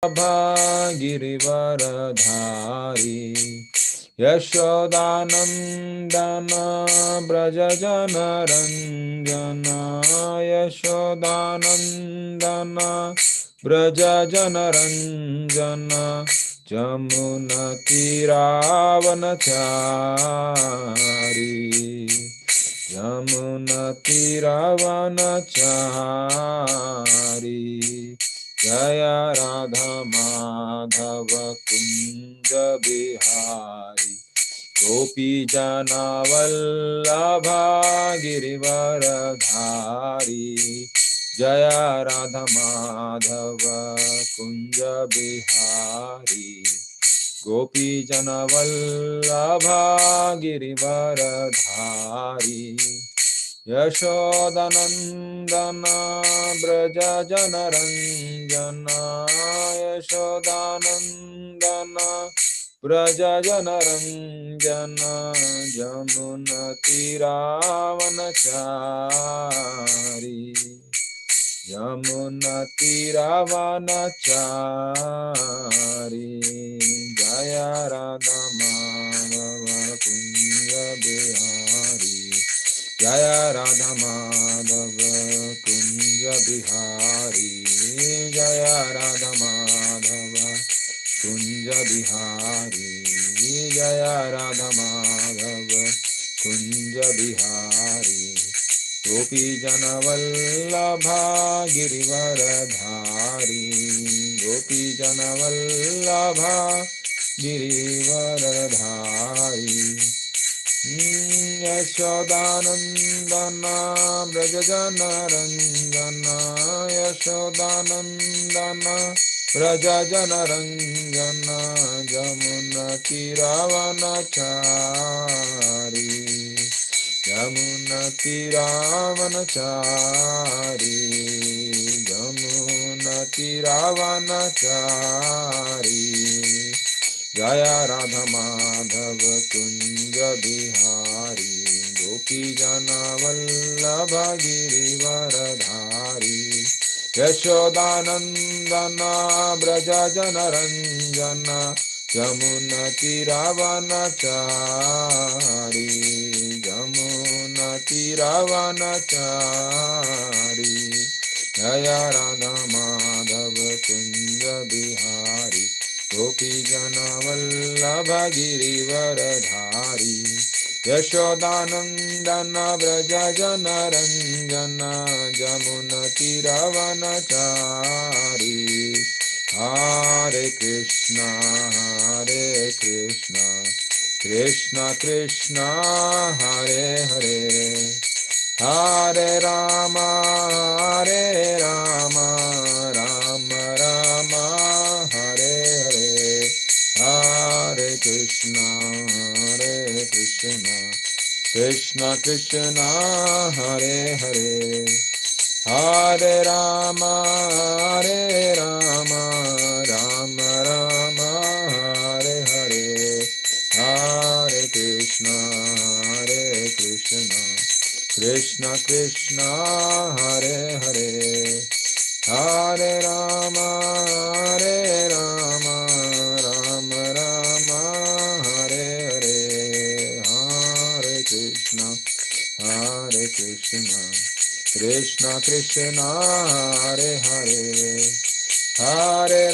गिरिवरधारी यशोदानन्दन व्रजजनरञ्जन यशोदानन्दन व्रजजनरञ्जन जमुनतीरावनचारी यमुनतीरावनचारी जय राधा माधव कुंज बिहारी गोपी जनवल्लभा गिरिवरधारी जय राधा माधव कुंज बिहारी गोपी जनवल्लभा गिरिवरधारी यशोदानन्दन व्रजजनरञ्जन यशोदानन्दन व्रजजनरञ्जन यमुनतीरावनचारी यमुनतीरावनचारी जय राधा माधव कुंज बिहारी जय राधा माधव कुंज बिहारी जय राधा माधव कुंज बिहारी जय राधा माधव कुंज बिहारी गोपी जनवल्लभा गिरिवरधारी गोपी जनवल्लभा गिरिवरधारी यशोदानन्दन व्रजजनरञ्जन यशोदानन्दन व्रजजनरञ्जन यमुनतीरावनचारी यमुनतीरावनचारी यमुनतीरावनचारी जय राधा माधव कुंज बिहारी गोपी जनवल्लभ गिरिवरधारी यशोदानन्दन व्रजजनरञ्जन यमुनतीरावनचारी यमुनतीरावनचारी जय राधा माधव कुंज बिहारी गोपी जनवल्लभ गिरिवरधारी यशोदानन्दन व्रजजनरञ्जन यमुनतीरावनचारी हरे कृष्णा कृष्ण कृष्ण हरे हरे हरे राम राम राम हरे हरे हरे कृष्ण कृष्ण कृष्ण हरे हरे हरे राम राम राम हरे हरे हरे कृष्ण कृष्ण कृष्ण हरे हरे हरे राम राम राम हरे हरे हरे कृष्ण कृष्ण कृष्ण हरे हरे हरे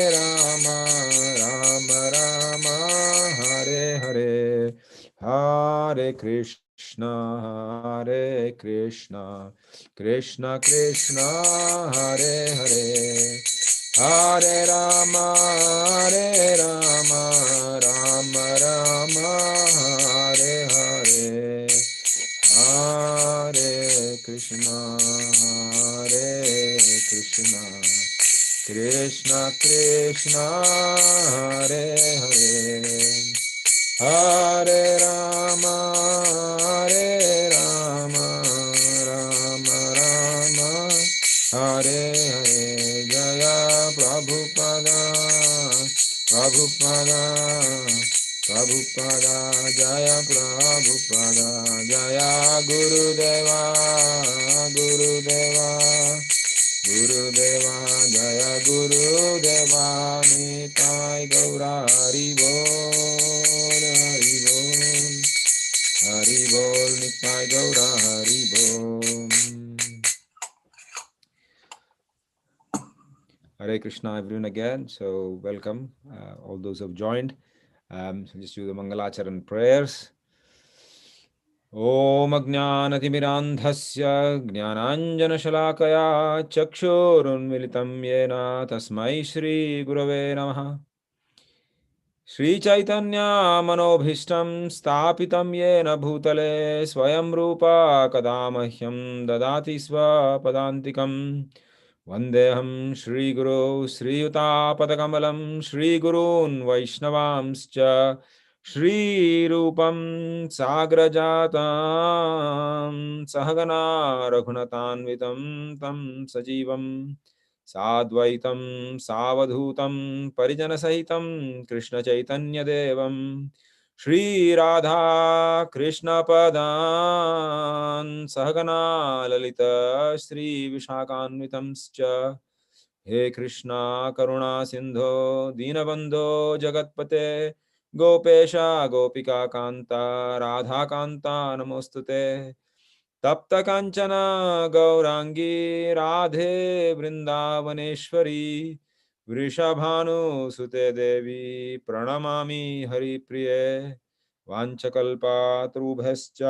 राम राम हरे हरे हरे कृष्ण कृष्ण कृष्ण हरे हरे हरे राम राम राम हरे हरे हरे कृष्ण कृष्ण कृष्ण हरे हरे हरे राम राम राम हरे हरे जय प्रभुपदा जय प्रभुपदा जय गुरुदेवा Gurudeva Jaya Gurudeva Nitai Gaura Hari Bol Hari Bol Hari Bol Nitai Gaura Hari Bol. Hare Krishna everyone again. So welcome all those who have joined. So just do the Mangalacharan prayers. Om Ajnanatimirandhasya Jnananjanashalakaya Chakshurunmilitam Yena Tasmai Shri Gurave Namaha. Shri Chaitanya Manobhishtam Stapitam Yena Bhutale Swayam Rupa Kadamahyam Dadati Swapadantikam Vandeham Shri Guru Sri Yuta Padakamalam Shri Gurun Vaishnavamscha Shri Rupam Sagrajatam Sahagana Raghunatanvitam Tam Sajivam Sadvaitam Savadhutam Parijanasahitam Krishna Chaitanya Devam Shri Radha Krishna Padan Sahagana Lalita Shri Vishakanvitamscha He Krishna Karuna Sindho Dinabandho Jagatpate Gopesha Gopika Kanta Radha Kanta Namostute तप्त कांचन गौरांगी राधे वृंदावनेश्वरी वृषभानुसुते देवी प्रणमामि हरिप्रिये वाञ्छकल्पतरुभ्यश्च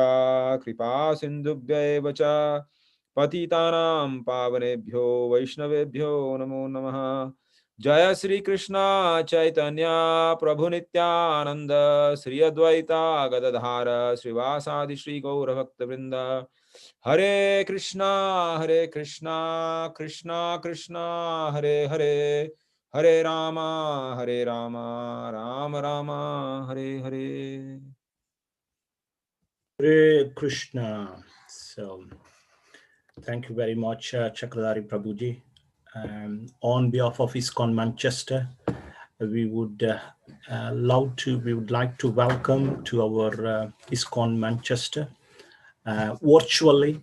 कृपा सिन्धुभ्यैव च पतितानां पावनेभ्यो वैष्णवेभ्यो नमो नमः जय श्री कृष्ण चैतन्य प्रभु नित्यानंद श्री अद्वैता गदाधर श्रीवासादि श्री गौर भक्त वृंद हरे Krishna Krishna Krishna Hare Hare Hare Rama Ram Ram Hare Hare. Hare Krishna. So, thank you very much, Chakradari Prabhuji. On behalf of ISKCON Manchester, we would like to welcome to our ISKCON Manchester virtually.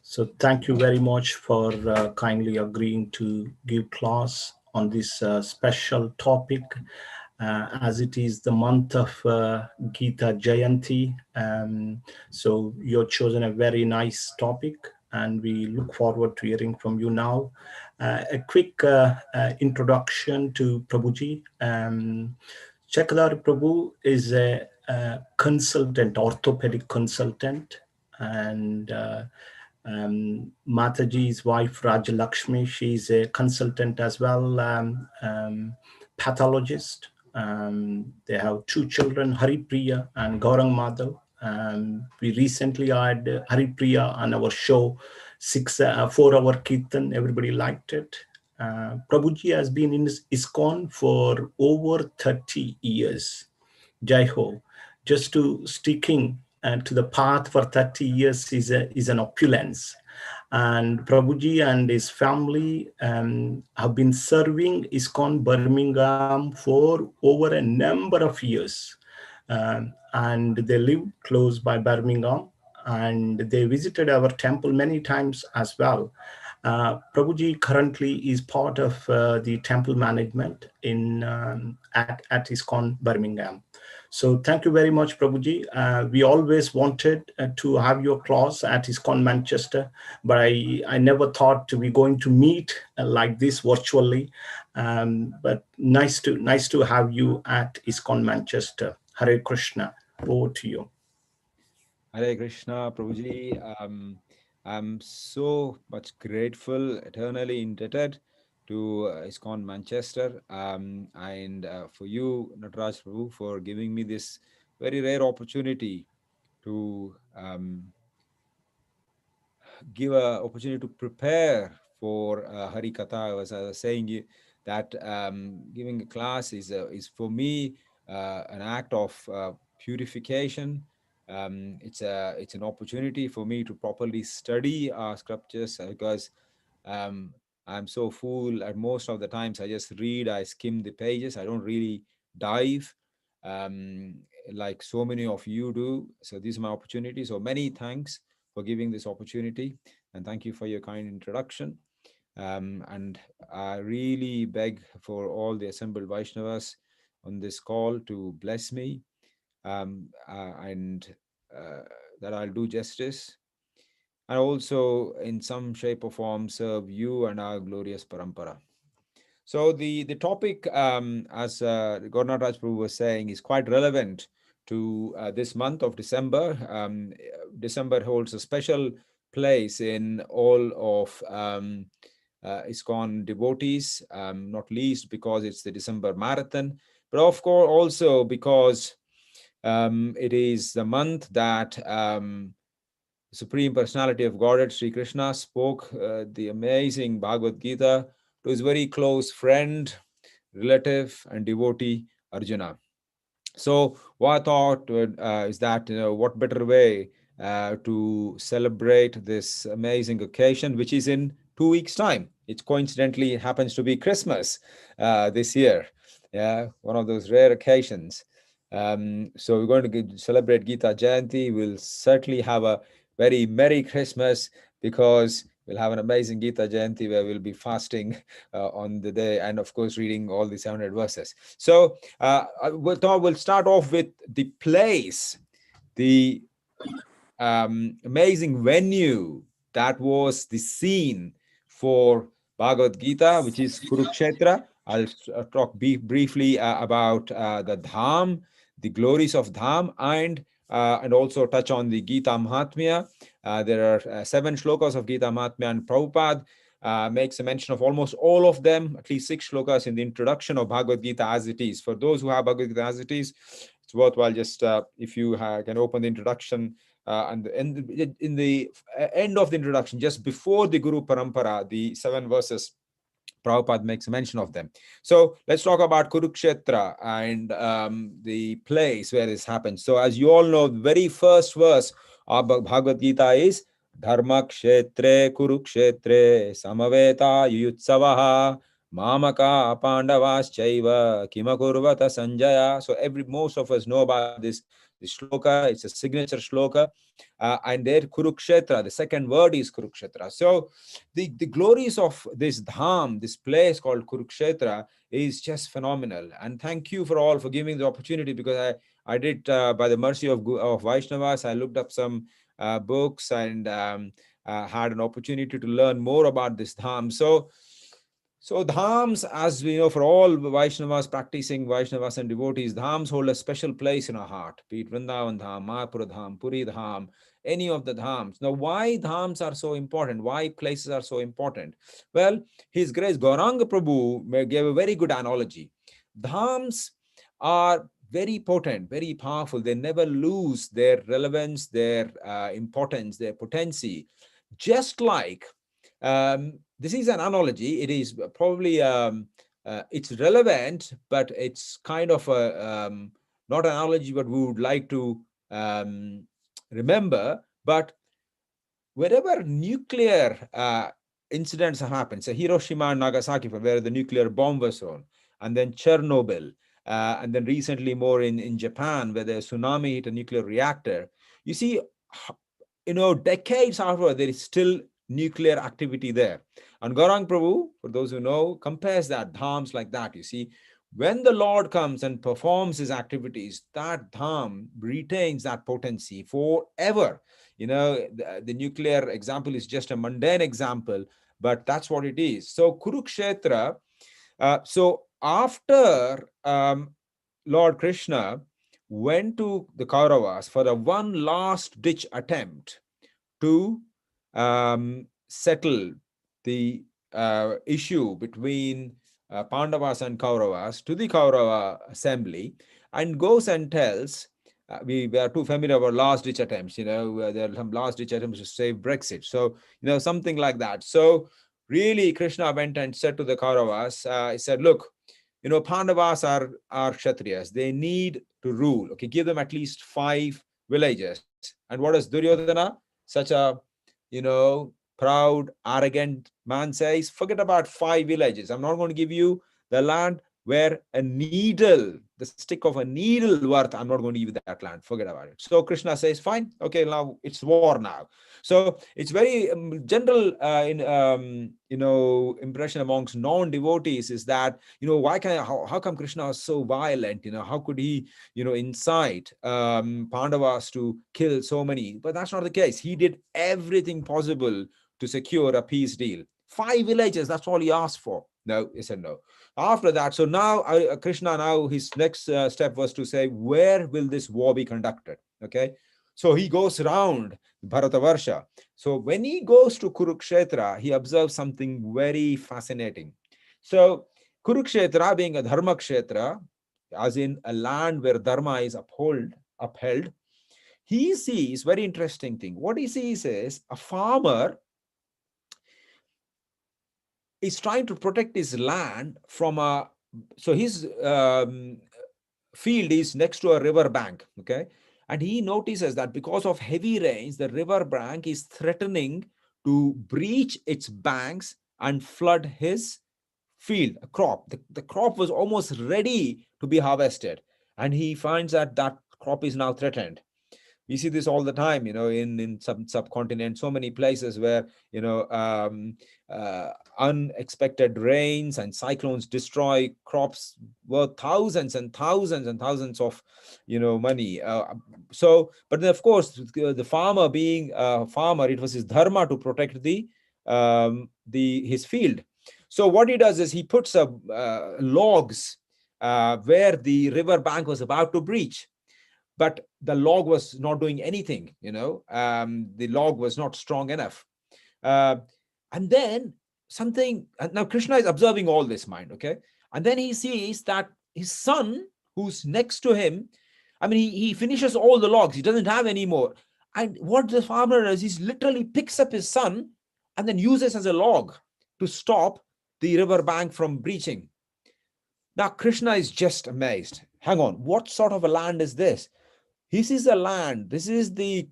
So thank you very much for kindly agreeing to give class on this special topic, as it is the month of Gita Jayanti. So you've chosen a very nice topic, and we look forward to hearing from you now. A quick introduction to Prabhuji. Chakradhar Prabhu is a consultant, orthopedic consultant, and Mataji's wife Raja Lakshmi, she's a consultant as well, pathologist. They have two children, Haripriya and Gaurang Madhav. We recently had Haripriya on our show, 4-hour Kirtan. Everybody liked it. Prabhuji has been in ISKCON for over 30 years. Jai Ho. Just to sticking to the path for 30 years is an opulence. And Prabhuji and his family have been serving ISKCON Birmingham for over a number of years. And they live close by Birmingham, and they visited our temple many times as well. Prabhuji currently is part of the temple management at ISKCON Birmingham. So thank you very much, Prabhuji. We always wanted to have your class at ISKCON Manchester, but I never thought we're going to meet like this virtually. But nice to have you at ISKCON Manchester. Hare Krishna. Over to you. Hare Krishna, Prabhuji. I'm so much grateful, eternally indebted to ISKCON Manchester, and for you, Nataraj Prabhu, for giving me this very rare opportunity to give an opportunity to prepare for Hari Katha. As I was saying, that giving a class is for me an act of purification. It's an opportunity for me to properly study our scriptures, because I'm so full at most of the times. I just read, I skim the pages, I don't really dive um, like so many of you do. So this is my opportunity. So many thanks for giving this opportunity. and thank you for your kind introduction. And I really beg for all the assembled Vaishnavas on this call to bless me, and that I'll do justice, and also in some shape or form serve you and our glorious parampara. So the topic, as Gauranath Raj Prabhu was saying, is quite relevant to this month of December. December holds a special place in all of ISKCON devotees, not least because it's the December marathon, but of course also because it is the month that Supreme Personality of Godhead, Sri Krishna, spoke the amazing Bhagavad Gita to his very close friend, relative, and devotee, Arjuna. So what I thought is that, what better way to celebrate this amazing occasion, which is in 2 weeks' time. It coincidentally happens to be Christmas this year. Yeah, one of those rare occasions. So we're going to celebrate Gita Jayanti. We'll certainly have a very Merry Christmas, because we'll have an amazing Gita Jayanti where we'll be fasting on the day, and of course reading all the 700 verses. So we'll start off with the place, the amazing venue that was the scene for Bhagavad Gita, which is Kurukshetra. I'll talk briefly about the Dham, the glories of Dham, and also touch on the Gita Mahatmya. There are 7 shlokas of Gita Mahatmya, and Prabhupada makes a mention of almost all of them, at least 6 shlokas in the introduction of Bhagavad Gita as it is. For those who have Bhagavad Gita as it is, it's worthwhile just if you can open the introduction and in the end of the introduction, just before the Guru Parampara, the 7 verses, Prabhupada makes mention of them. So let's talk about Kurukshetra and the place where this happens. So as you all know, the very first verse of Bhagavad Gita is Dharma Kshetre Kurukshetre Samaveta Yuyutsavaha Mamaka Pandavaschaiva Kimakurvata Sanjaya. So most of us know about this shloka. It's a signature shloka. And there Kurukshetra, the second word is Kurukshetra. So the glories of this dham, this place called Kurukshetra, is just phenomenal. And thank you for all for giving the opportunity, because I did, by the mercy of Vaishnavas, I looked up some books and had an opportunity to learn more about this dham. So dhams, as we know, for all Vaishnavas, practicing Vaishnavas and devotees, dhams hold a special place in our heart, be it Vrindavan Dham, Mayapura Dham, Puri Dham, any of the dhams. Now, why dhams are so important? Why places are so important? Well, His Grace Gauranga Prabhu gave a very good analogy. Dhams are very potent, very powerful. They never lose their relevance, their importance, their potency. Just like this is an analogy. It is probably it's relevant, but it's kind of a not an analogy what we would like to remember. But wherever nuclear incidents have happened, so Hiroshima and Nagasaki, where the nuclear bomb was thrown, and then Chernobyl, and then recently more in Japan, where the tsunami hit a nuclear reactor. You see, decades afterward, there is still nuclear activity there. And Gaurang Prabhu, for those who know, compares that dhams like that. You see, when the Lord comes and performs his activities, that dham retains that potency forever. The nuclear example is just a mundane example, but that's what it is. So Kurukshetra, so after Lord Krishna went to the Kauravas for a one last ditch attempt to settle the issue between Pandavas and Kauravas to the Kaurava assembly, and goes and tells, we are too familiar with last ditch attempts, there are some last ditch attempts to save Brexit. So, something like that. So really Krishna went and said to the Kauravas, he said, look, Pandavas are Kshatriyas. They need to rule. Okay, give them at least 5 villages. And what does Duryodhana, such a, proud, arrogant man says? Forget about 5 villages. I'm not going to give you the land. where a needle, the stick of a needle worth, I'm not going to give you that land, forget about it. So Krishna says, fine, okay, now it's war now. So it's very general impression amongst non-devotees is that, why how come Krishna was so violent? How could he incite Pandavas to kill so many? But that's not the case. He did everything possible to secure a peace deal. 5 villages, that's all he asked for. No, he said no. After that, so now Krishna, now his next step was to say, where will this war be conducted? Okay, so he goes around Bharatavarsha. So when he goes to Kurukshetra, he observes something very fascinating. So Kurukshetra being a dharma kshetra, as in a land where dharma is upheld, he sees very interesting thing. What he sees is a farmer is trying to protect his land from so his field is next to a river bank, okay? And he notices that because of heavy rains, the river bank is threatening to breach its banks and flood his field, a crop. The crop was almost ready to be harvested, and he finds that that crop is now threatened. We see this all the time, in some subcontinent, so many places where, unexpected rains and cyclones destroy crops worth thousands and thousands and thousands of, money. But then of course, the farmer being a farmer, it was his dharma to protect his field. So what he does is he puts logs where the river bank was about to breach. But the log was not doing anything, the log was not strong enough. And then now Krishna is observing all this mind, okay? And then he sees that his son, who's next to him, he finishes all the logs, he doesn't have any more. And what the farmer does, he literally picks up his son and then uses as a log to stop the river bank from breaching. Now Krishna is just amazed. Hang on, what sort of a land is this? This is a land, this is the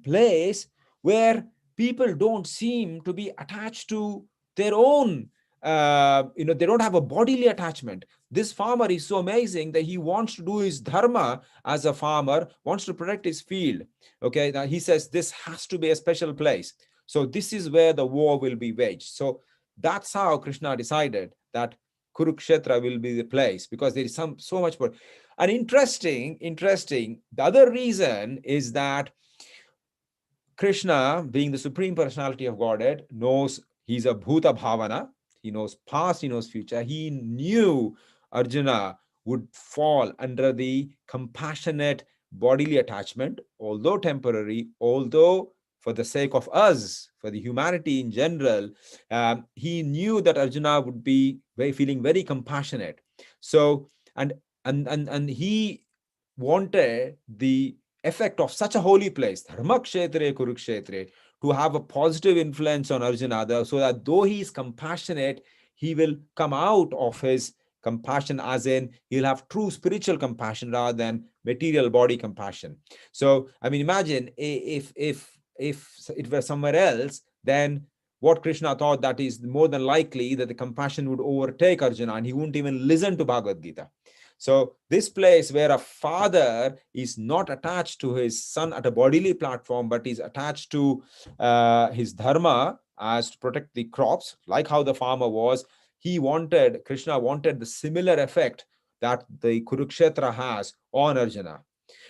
place where people don't seem to be attached to their own, they don't have a bodily attachment. This farmer is so amazing that he wants to do his dharma as a farmer, wants to protect his field. Okay, now he says this has to be a special place. So this is where the war will be waged. So that's how Krishna decided that Kurukshetra will be the place, because there is so much more. And interesting, the other reason is that Krishna, being the Supreme Personality of Godhead, knows he's a Bhuta Bhavana. He knows past, he knows future. He knew Arjuna would fall under the compassionate bodily attachment, although temporary, although for the sake of us, for the humanity in general, he knew that Arjuna would be feeling very compassionate. So, and he wanted the effect of such a holy place, Dharma Kshetre Kurukshetre, to have a positive influence on Arjuna, so that though he is compassionate, he will come out of his compassion, as in he'll have true spiritual compassion rather than material body compassion. So, imagine if it were somewhere else, then what Krishna thought, that is more than likely that the compassion would overtake Arjuna and he wouldn't even listen to Bhagavad Gita. So this place where a father is not attached to his son at a bodily platform, but is attached to his dharma as to protect the crops, like how the farmer was, Krishna wanted the similar effect that the Kurukshetra has on Arjuna.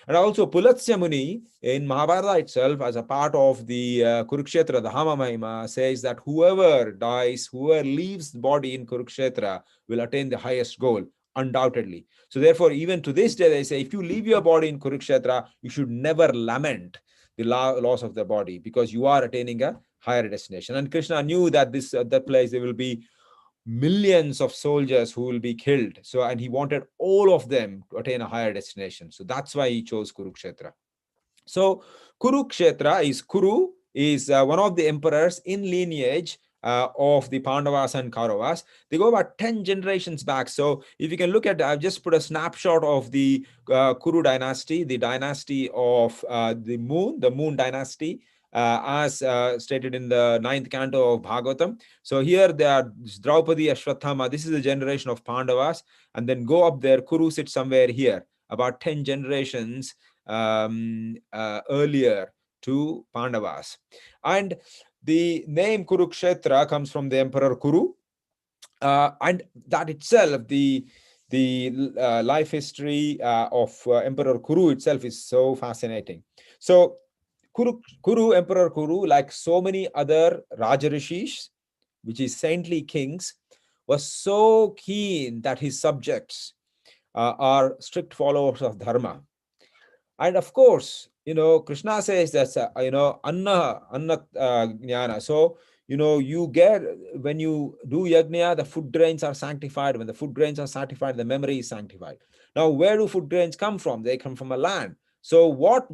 And also Pulatsya Muni in Mahabharata itself, as a part of the Kurukshetra, the Hama Mahima, says that whoever dies, whoever leaves the body in Kurukshetra will attain the highest goal, undoubtedly. So therefore, even to this day, they say, if you leave your body in Kurukshetra, you should never lament the loss of the body, because you are attaining a higher destination. And Krishna knew that that place, there will be millions of soldiers who will be killed. So, and he wanted all of them to attain a higher destination. So that's why he chose Kurukshetra. So Kurukshetra Kuru is one of the emperors in lineage of the Pandavas and Kauravas. They go about 10 generations back. So if you can look at, I've just put a snapshot of the Kuru Dynasty, the dynasty of the moon dynasty. as stated in the 9th canto of Bhagavatam. So here they are Draupadi, Ashwathama. This is the generation of Pandavas. And then go up there, Kuru sits somewhere here, about 10 generations earlier to Pandavas. And the name Kurukshetra comes from the Emperor Kuru. And that itself, the life history of Emperor Kuru itself is so fascinating. So Emperor Kuru, like so many other Rajarishis, which is saintly kings, was so keen that his subjects are strict followers of dharma. And of course, Krishna says that's anna jnana. So you get, when you do yajna, the food grains are sanctified. When the food grains are sanctified, the memory is sanctified. Now, where do food grains come from? They come from a land. So what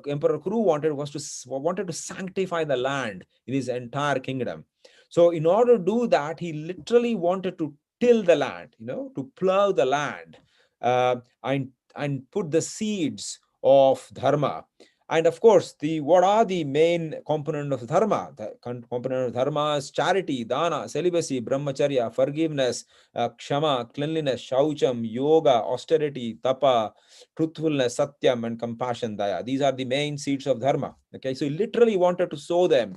Emperor Kuru wanted to sanctify the land in his entire kingdom. So in order to do that, he literally wanted to till the land, to plow the land, and put the seeds of dharma. And of course, what are the main component of dharma? The component of dharma is charity, dana, celibacy, brahmacharya, forgiveness, kshama, cleanliness, shaucham, yoga, austerity, tapa, truthfulness, satyam, and compassion, daya. These are the main seeds of dharma. Okay, so he literally wanted to sow them.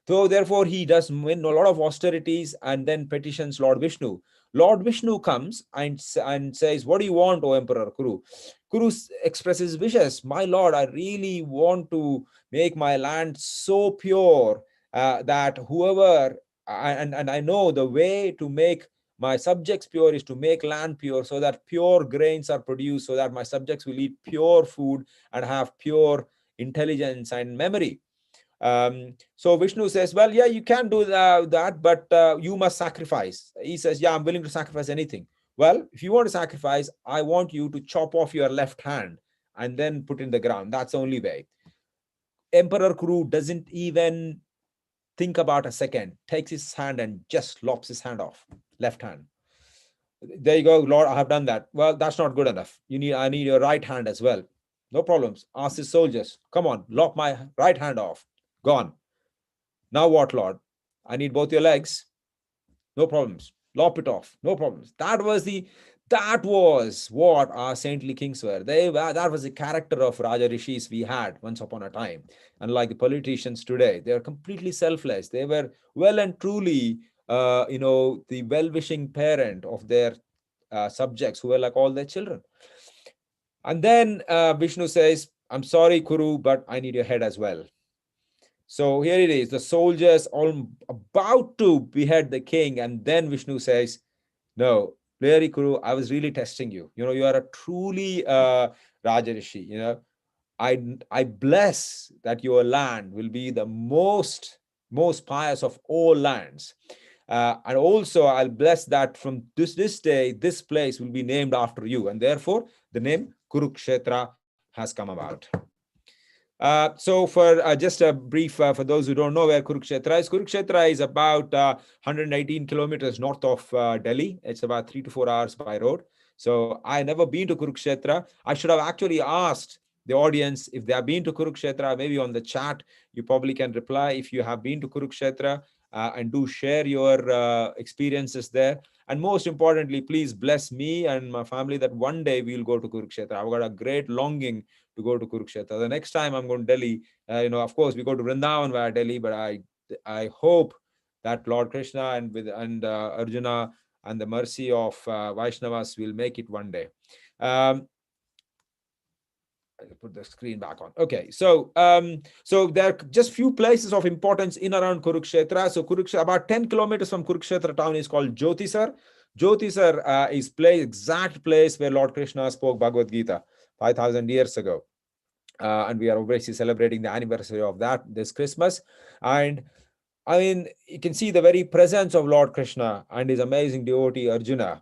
So therefore, he does a lot of austerities and then petitions Lord Vishnu. Lord Vishnu comes and says, what do you want, O Emperor Kuru? Kuru expresses wishes. My Lord, I really want to make my land so pure that whoever, and I know the way to make my subjects pure is to make land pure, so that pure grains are produced, so that my subjects will eat pure food and have pure intelligence and memory. So Vishnu says, well, yeah, you can do that, but you must sacrifice. He says, yeah, I'm willing to sacrifice anything. Well, if you want to sacrifice, I want you to chop off your left hand and then put in the ground. That's the only way. Emperor Kuru doesn't even think about a second, takes his hand and just lops his hand off, left hand. There you go, Lord, I have done that. Well, that's not good enough. I need your right hand as well. No problems. Ask his soldiers, come on, lop my right hand off. Gone. Now what, Lord? I need both your legs. No problems. Lop it off. No problems. That was what our saintly kings were. That was the character of Raja Rishis we had once upon a time. Unlike the politicians today, they are completely selfless. They were well and truly, the well-wishing parent of their subjects, who were like all their children. And then Vishnu says, I'm sorry, Kuru, but I need your head as well. So here it is, the soldiers all about to behead the king, and then Vishnu says, no, really, Kuru, I was really testing you. You are a truly Rajarishi. I bless that your land will be the most pious of all lands. And also I'll bless that from this day, this place will be named after you. And therefore, the name Kurukshetra has come about. So for just a brief, for those who don't know where Kurukshetra is about 118 kilometers north of Delhi. It's about 3 to 4 hours by road. So I never been to Kurukshetra. I should have actually asked the audience if they have been to Kurukshetra. Maybe on the chat, you probably can reply if you have been to Kurukshetra, and do share your experiences there. And most importantly, please bless me and my family that one day we'll go to Kurukshetra. I've got a great longing to go to Kurukshetra. The next time I'm going to Delhi, of course, we go to Vrindavan via Delhi, but I hope that Lord Krishna and Arjuna and the mercy of Vaishnavas will make it one day. I'll put the screen back on. Okay, so there are just few places of importance in around Kurukshetra. So Kurukshetra, about 10 kilometers from Kurukshetra town, is called Jyotisar. Jyotisar is exact place where Lord Krishna spoke Bhagavad Gita 5,000 years ago. And we are obviously celebrating the anniversary of that this Christmas. And I mean, you can see the very presence of Lord Krishna and his amazing devotee Arjuna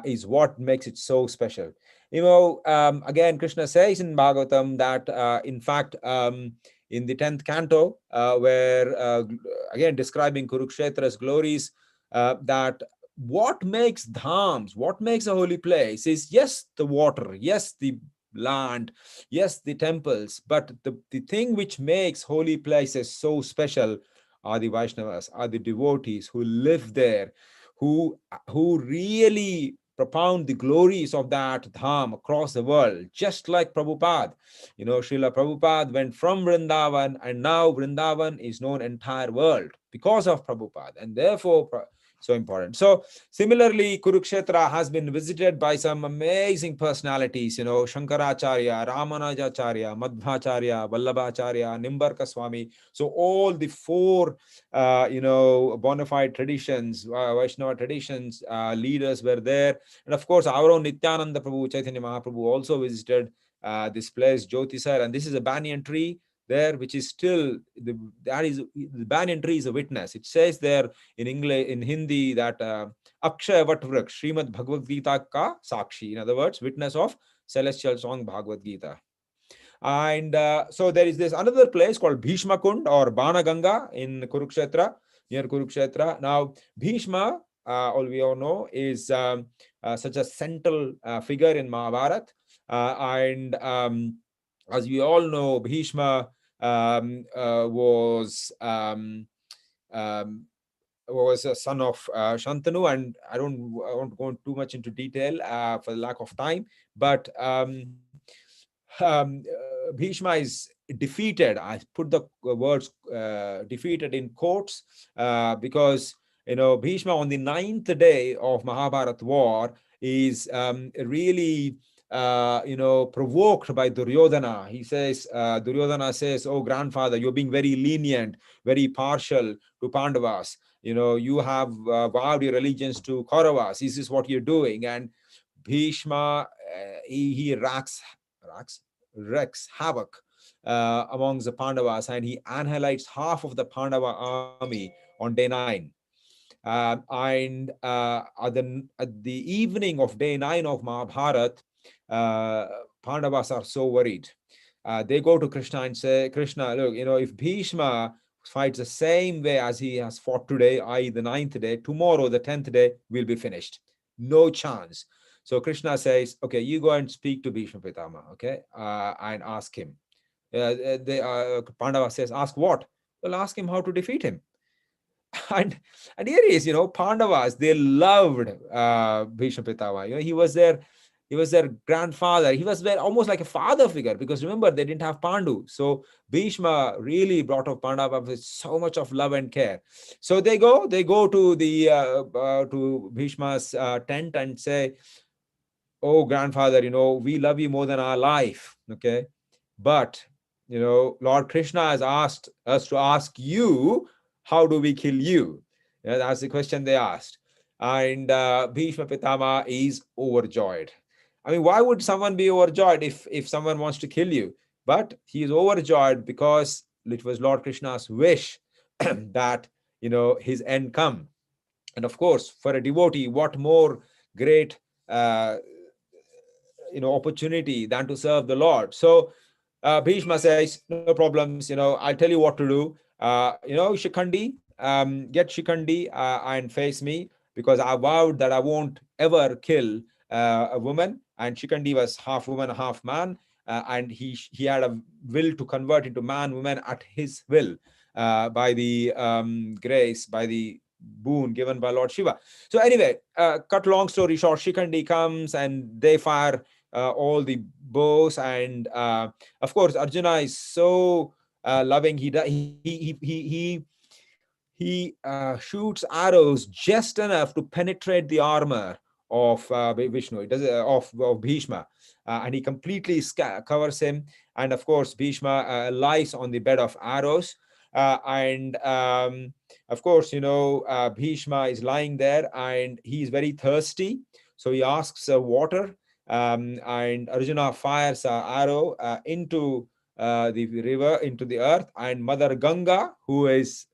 is what makes it so special. Again, Krishna says in Bhagavatam that, in fact, in the 10th canto, where, again, describing Kurukshetra's glories, that what makes dhams, what makes a holy place is, yes, the water, yes, the land, yes, the temples, but the thing which makes holy places so special are the Vaishnavas, are the devotees who live there, who really propound the glories of that dham across the world, just like Prabhupada. Srila Prabhupada went from Vrindavan, and now Vrindavan is known entire world because of Prabhupada, and therefore so important. So similarly, Kurukshetra has been visited by some amazing personalities, Shankaracharya, Ramanujacharya, Madhvacharya, Vallabhacharya, Nimbarka Swami. So all the four, bona fide traditions, Vaishnava traditions, leaders were there. And of course, our own Nityananda Prabhu, Chaitanya Mahaprabhu also visited this place, Jyotisar. And this is a banyan tree there, which is still, the banyan tree is a witness. It says there in English, in Hindi, that Akshaya Vatvrak, Srimad Bhagavad Gita ka Sakshi. In other words, witness of celestial song Bhagavad Gita. And so there is this another place called Bhishma Kund or Banaganga in Kurukshetra, near Kurukshetra. Now, Bhishma, all we all know, is such a central figure in Mahabharata. And as we all know, Bhishma was a son of Shantanu, and I won't go too much into detail for the lack of time. But Bhishma is defeated. I put the words defeated in quotes because Bhishma on the 9th day of Mahabharata war is really provoked by Duryodhana. He says, Duryodhana says, "Oh grandfather, you're being very lenient, very partial to Pandavas. You have vowed your allegiance to Kauravas. This is what you're doing." And Bhishma, he wreaks havoc amongst the Pandavas, and he annihilates half of the Pandava army on day 9. And at the evening of day 9 of Mahabharata, Pandavas are so worried. They go to Krishna and say, "Krishna, look, if Bhishma fights the same way as he has fought today, i.e. the 9th day, tomorrow, the 10th day, will be finished. No chance." So Krishna says, "Okay, you go and speak to Bhishma Pitama, okay, and ask him." Pandava says, "Ask what?" "Well, ask him how to defeat him." and here he is, Pandavas, they loved Bhishma Pitama. He was their grandfather. He was almost like a father figure, because remember, they didn't have Pandu. So Bhishma really brought up Pandava with so much of love and care. So they go to the to Bhishma's tent and say, "Oh grandfather, we love you more than our life, okay? But Lord Krishna has asked us to ask you, how do we kill you?" That's the question they asked. And Bhishma Pitama is overjoyed. I mean, why would someone be overjoyed if someone wants to kill you? But he is overjoyed because it was Lord Krishna's wish that his end come. And of course, for a devotee, what more great opportunity than to serve the Lord. So Bhishma says, "No problems, I'll tell you what to do. Shikhandi, get Shikhandi and face me, because I vowed that I won't ever kill a woman." And Shikhandi was half woman, half man, and he had a will to convert into man, woman at his will, by the grace, by the boon given by Lord Shiva. So anyway, cut long story short, Shikhandi comes and they fire all the bows, and of course Arjuna is so loving. He shoots arrows just enough to penetrate the armor of Vishnu. It does of Bhishma, and he completely covers him. And of course, Bhishma lies on the bed of arrows. And of course, Bhishma is lying there, and he is very thirsty. So he asks water, and Arjuna fires an arrow into the river, into the earth, and Mother Ganga, who is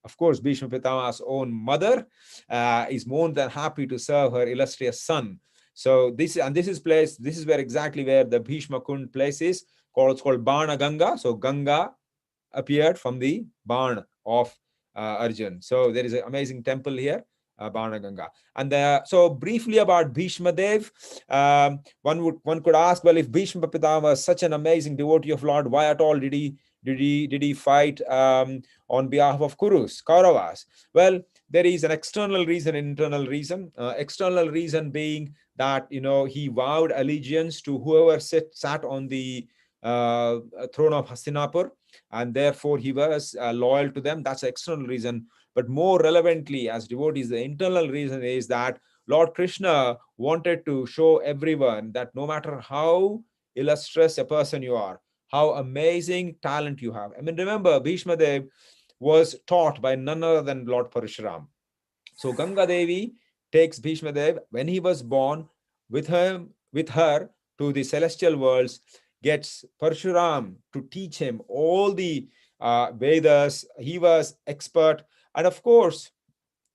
of course Bhishma Pitama's own mother, is more than happy to serve her illustrious son. So this is where exactly where the Bhishma Kund place is called. It's called Bana Ganga. So Ganga appeared from the Ban of Arjun. So there is an amazing temple here. Banaganga. And so briefly about Bhishma Dev, one could ask, well, if Bhishma Pitama was such an amazing devotee of Lord, why at all did he fight on behalf of Kauravas? Well, there is an external reason, internal reason. External reason being that he vowed allegiance to whoever sat on the throne of Hastinapur, and therefore he was loyal to them. That's the external reason. But more relevantly, as devotees, the internal reason is that Lord Krishna wanted to show everyone that no matter how illustrious a person you are, how amazing talent you have. I mean, remember, Bhishma Dev was taught by none other than Lord Parashuram. So Ganga Devi takes Bhishma Dev when he was born with her to the celestial worlds, gets Parshuram to teach him all the Vedas. He was expert. And of course,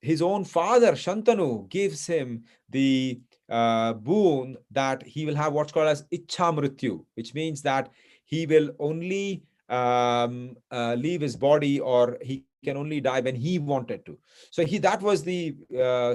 his own father, Shantanu, gives him the boon that he will have what's called as Ichha Mrityu, which means that he will only leave his body, or he can only die when he wanted to. So that was the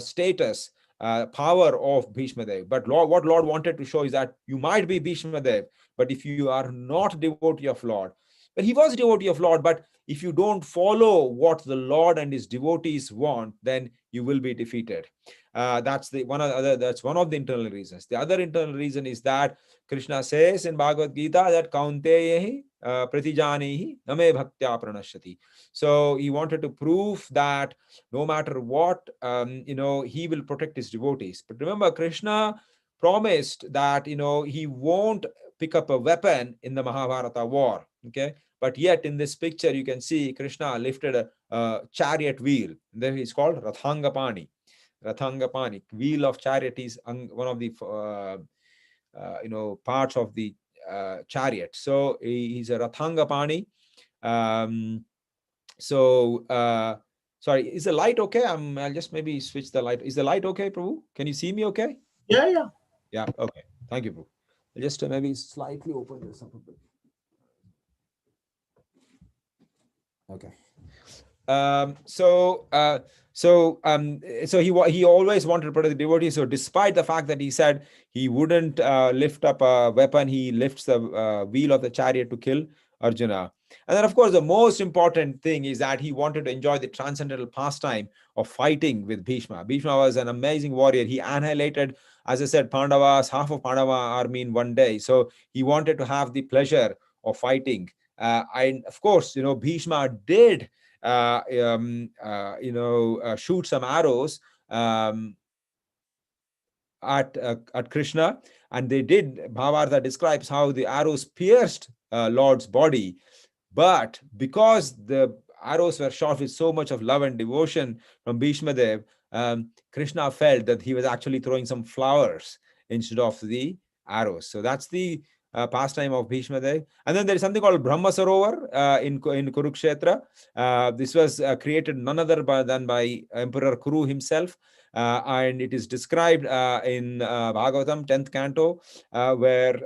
status, power of Bhishma Dev. But what Lord wanted to show is that you might be Bhishma Dev, but if you are not devotee of Lord, well, he was a devotee of Lord, but if you don't follow what the Lord and his devotees want, then you will be defeated. That's one of the internal reasons. The other internal reason is that Krishna says in Bhagavad Gita that Kaunteyehi pratijanihi name bhaktya pranashyati. So he wanted to prove that no matter what, he will protect his devotees. But remember, Krishna promised that he won't pick up a weapon in the Mahabharata war. Okay, but yet in this picture you can see Krishna lifted a chariot wheel. Then it's called Rathangapani. Rathangapani, wheel of chariot, is one of the parts of the chariot. So he's a Rathangapani. Sorry, is the light okay? I'll just maybe switch the light. Is the light okay, Prabhu? Can you see me okay? Yeah. Yeah, okay. Thank you, Prabhu. I'll just maybe slightly open this up a bit. Okay. So he always wanted to protect the devotees. So despite the fact that he said he wouldn't lift up a weapon, he lifts the wheel of the chariot to kill Arjuna. And then, of course, the most important thing is that he wanted to enjoy the transcendental pastime of fighting with Bhishma. Bhishma was an amazing warrior. He annihilated, as I said, Pandavas, half of Pandava army in one day. So he wanted to have the pleasure of fighting. And of course, Bhishma did shoot some arrows at Krishna, and they did. Bhavartha describes how the arrows pierced Lord's body, but because the arrows were shot with so much of love and devotion from Bhishma Dev, Krishna felt that he was actually throwing some flowers instead of the arrows. So that's the pastime of Bhishma Dev. And then there is something called Brahma Sarovar in Kurukshetra. This was created none other than by Emperor Kuru himself. And it is described in Bhagavatam, 10th canto, where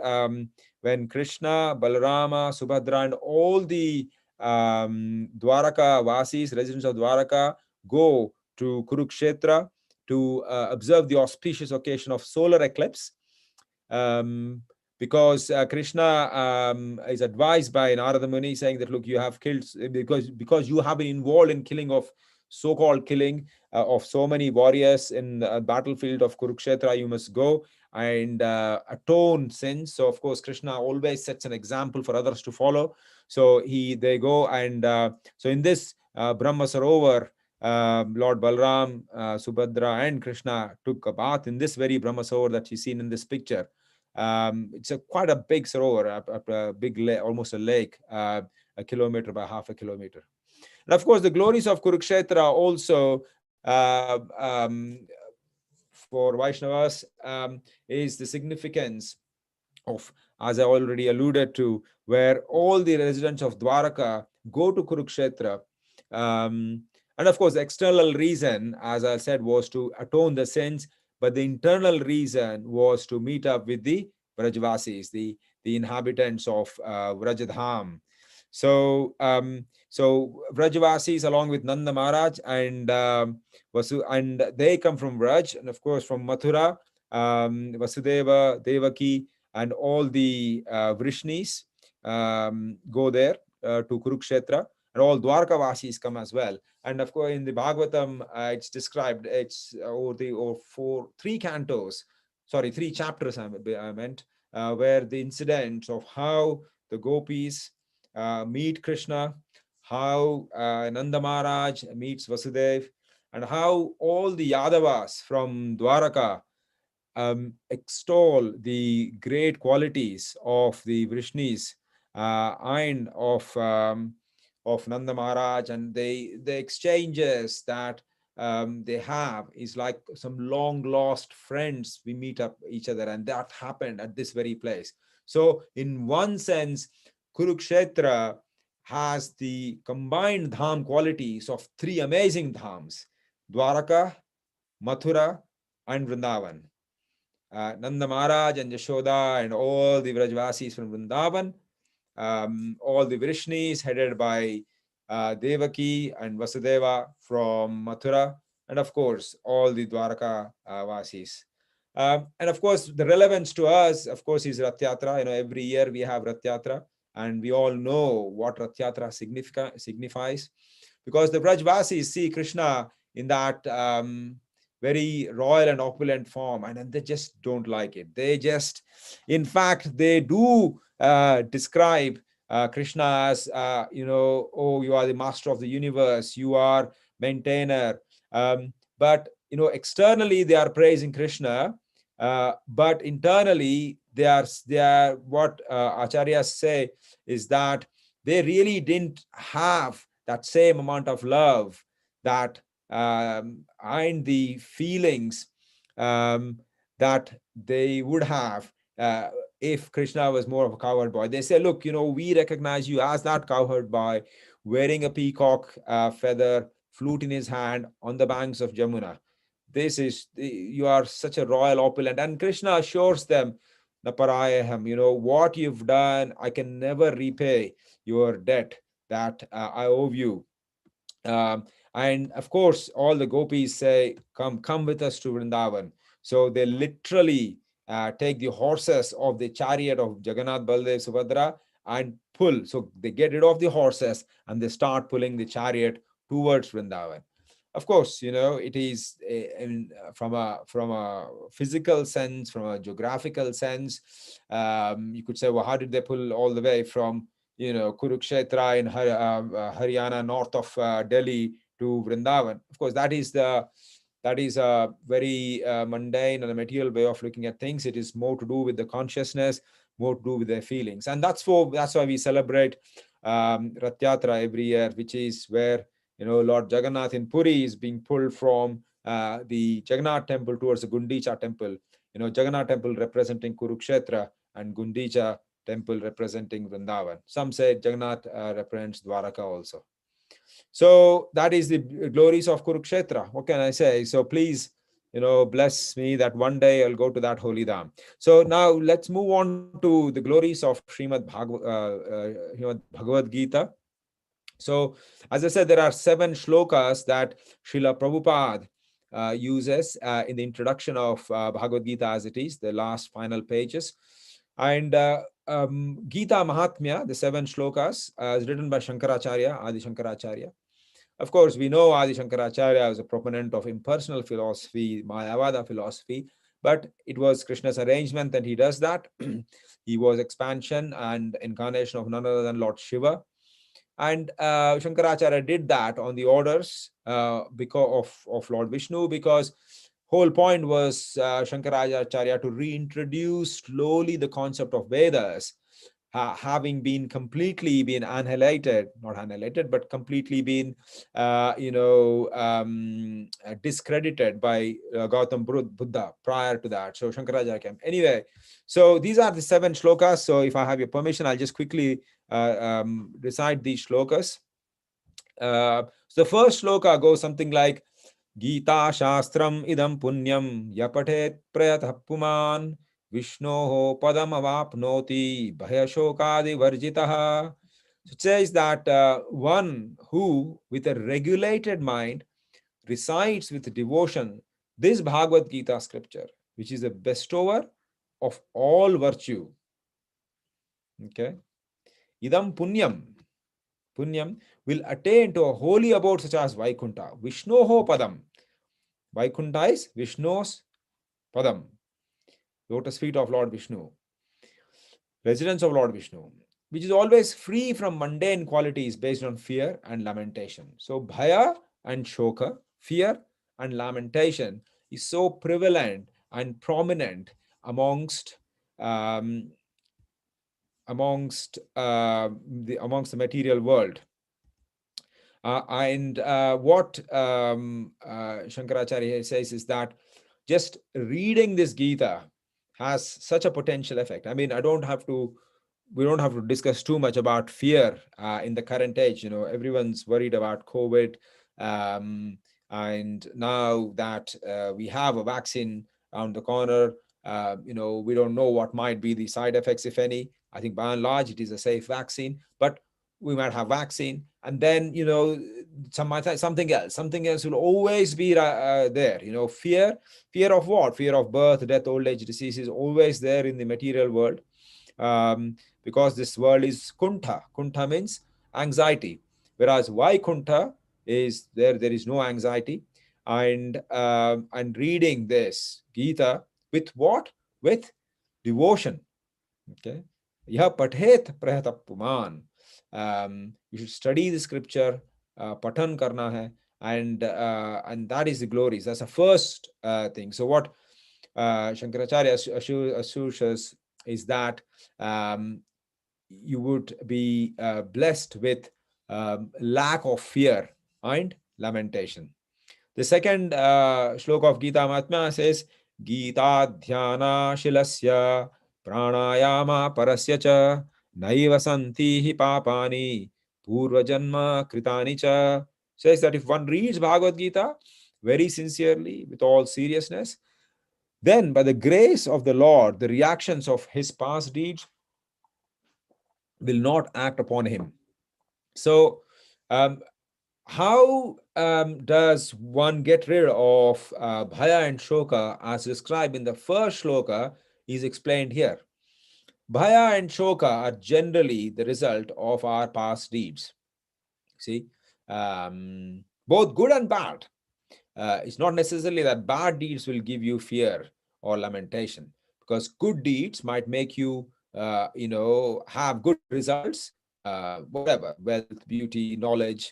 when Krishna, Balarama, Subhadra, and all the Dwaraka Vasis, residents of Dwaraka, go to Kurukshetra to observe the auspicious occasion of solar eclipse. Because Krishna is advised by Narada Muni saying that, look, you have killed, because you have been involved in killing of so-called killing of so many warriors in the battlefield of Kurukshetra, you must go and atone sins. So of course Krishna always sets an example for others to follow. So they go, and so in this Brahma Sarovar, Lord Balram, Subhadra, and Krishna took a bath in this very Brahma Sarovar that you seen in this picture. It's quite a big Sarovar, a big lake, almost a lake, a kilometer by half a kilometer. And of course, the glories of Kurukshetra also for Vaishnavas is the significance of, as I already alluded to, where all the residents of Dwaraka go to Kurukshetra. And of course, the external reason, as I said, was to atone the sins, but the internal reason was to meet up with the Vrajvasis, the inhabitants of Vrajadham. So so Vrajavasis along with Nanda Maharaj and Vasu, and they come from Vraj, and of course from Mathura, Vasudeva, Devaki, and all the Vrishnis go there to Kurukshetra, and all Dwarkavasis come as well. And of course, in the Bhagavatam, it's described, it's three cantos, sorry, three chapters, I meant, where the incidents of how the gopis meet Krishna, how Nanda Maharaj meets Vasudev, and how all the Yadavas from Dwaraka extol the great qualities of the Vrishnis and of Nanda Maharaj, and the exchanges that they have is like some long lost friends. We meet up each other, and that happened at this very place. So in one sense, Kurukshetra has the combined dham qualities of three amazing dhams: Dwaraka, Mathura, and Vrindavan. Nanda Maharaj and Yashoda and all the Vrajvasis from Vrindavan, all the Vrishnis headed by Devaki and Vasudeva from Mathura, and of course, all the Dwaraka Vasis. And of course, the relevance to us, of course, is Rath Yatra. Every year we have Rath Yatra, and we all know what Rath Yatra signifies, because the Vrajvasis see Krishna in that very royal and opulent form, and they just don't like it. They just, in fact, they do describe Krishna as, oh, you are the master of the universe, you are maintainer. But, externally they are praising Krishna, but internally they are what acharyas say is that they really didn't have that same amount of love that and the feelings that they would have if Krishna was more of a cowherd boy. They say, look, we recognize you as that cowherd boy wearing a peacock feather, flute in his hand on the banks of Jamuna. You are such a royal opulent. And Krishna assures them, Naparayaham, what you've done, I can never repay your debt that I owe you. And of course, all the gopis say, come with us to Vrindavan. So they literally take the horses of the chariot of Jagannath, Baldev, Subhadra and pull. So they get rid of the horses and they start pulling the chariot towards Vrindavan. Of course, it is from a physical sense, from a geographical sense. You could say, well, how did they pull all the way from Kurukshetra in Haryana, north of Delhi, to Vrindavan? Of course, that is a very mundane and a material way of looking at things. It is more to do with the consciousness, more to do with their feelings, and that's why we celebrate Rath Yatra every year, which is where Lord Jagannath in Puri is being pulled from the Jagannath temple towards the Gundicha temple. Jagannath temple representing Kurukshetra and Gundicha temple representing Vrindavan. Some say Jagannath represents Dwaraka also. So that is the glories of Kurukshetra. What can I say? So please, bless me that one day I'll go to that holy dham. So now let's move on to the glories of Srimad Bhagavad Gita. So as I said, there are 7 shlokas that Srila Prabhupada uses in the introduction of Bhagavad Gita as it is, the last final pages. And Gita Mahatmya, the 7 shlokas, is written by Shankaracharya, Adi Shankaracharya. Of course, we know Adi Shankaracharya was a proponent of impersonal philosophy, Mayavada philosophy, but it was Krishna's arrangement that he does that. He was expansion and incarnation of none other than Lord Shiva. And Shankaracharya did that on the orders because of Lord Vishnu, because whole point was Shankaracharya to reintroduce slowly the concept of Vedas, having been completely been annihilated, not annihilated, but completely been, discredited by Gautam Buddha prior to that. So Shankaracharya came. Anyway, so these are the 7 shlokas. So if I have your permission, I'll just quickly recite these shlokas. So the first shloka goes something like, Gita Shastram idam punyam yapatet prayatah puman Vishnoho padam avapnoti bhayashokadi varjitaha. It says that one who, with a regulated mind, recites with devotion this Bhagavad Gita scripture, which is a bestower of all virtue. Okay. Idam punyam will attain to a holy abode such as Vaikuntha. Vishnoho padam. Vaikuntha is Vishnu's padam, lotus feet of Lord Vishnu, residence of Lord Vishnu, which is always free from mundane qualities based on fear and lamentation. So bhaya and shoka, fear and lamentation, is so prevalent and prominent amongst the material world. And what Shankaracharya says is that just reading this Gita has such a potential effect. I mean, we don't have to discuss too much about fear in the current age. You know, everyone's worried about COVID. And now that we have a vaccine around the corner, you know, we don't know what might be the side effects, if any. I think by and large, it is a safe vaccine, but we might have vaccine, and then, you know, something else will always be there. You know, fear of what? Fear of birth, death, old age, disease is always there in the material world, because this world is kuntha. Kuntha means anxiety, whereas Vaikuntha is there is no anxiety. And reading this Gita with what? With devotion. Okay. Yah pathet prahatapuman. You should study the scripture, patan karna hai, and that is the glories. That's the first thing. So what Shankaracharya assures is that you would be blessed with lack of fear and lamentation. The second shloka of Gita Mahatmya says, Gita dhyana shilasya pranayama parasya cha naiva santi hi papani purva janma kritani cha. Says that if one reads Bhagavad Gita very sincerely, with all seriousness, then by the grace of the Lord, the reactions of his past deeds will not act upon him. So, how does one get rid of bhaya and shoka as described in the first shloka is explained here. Bhaya and shoka are generally the result of our past deeds. See, both good and bad. It's not necessarily that bad deeds will give you fear or lamentation, because good deeds might make you, have good results, whatever, wealth, beauty, knowledge,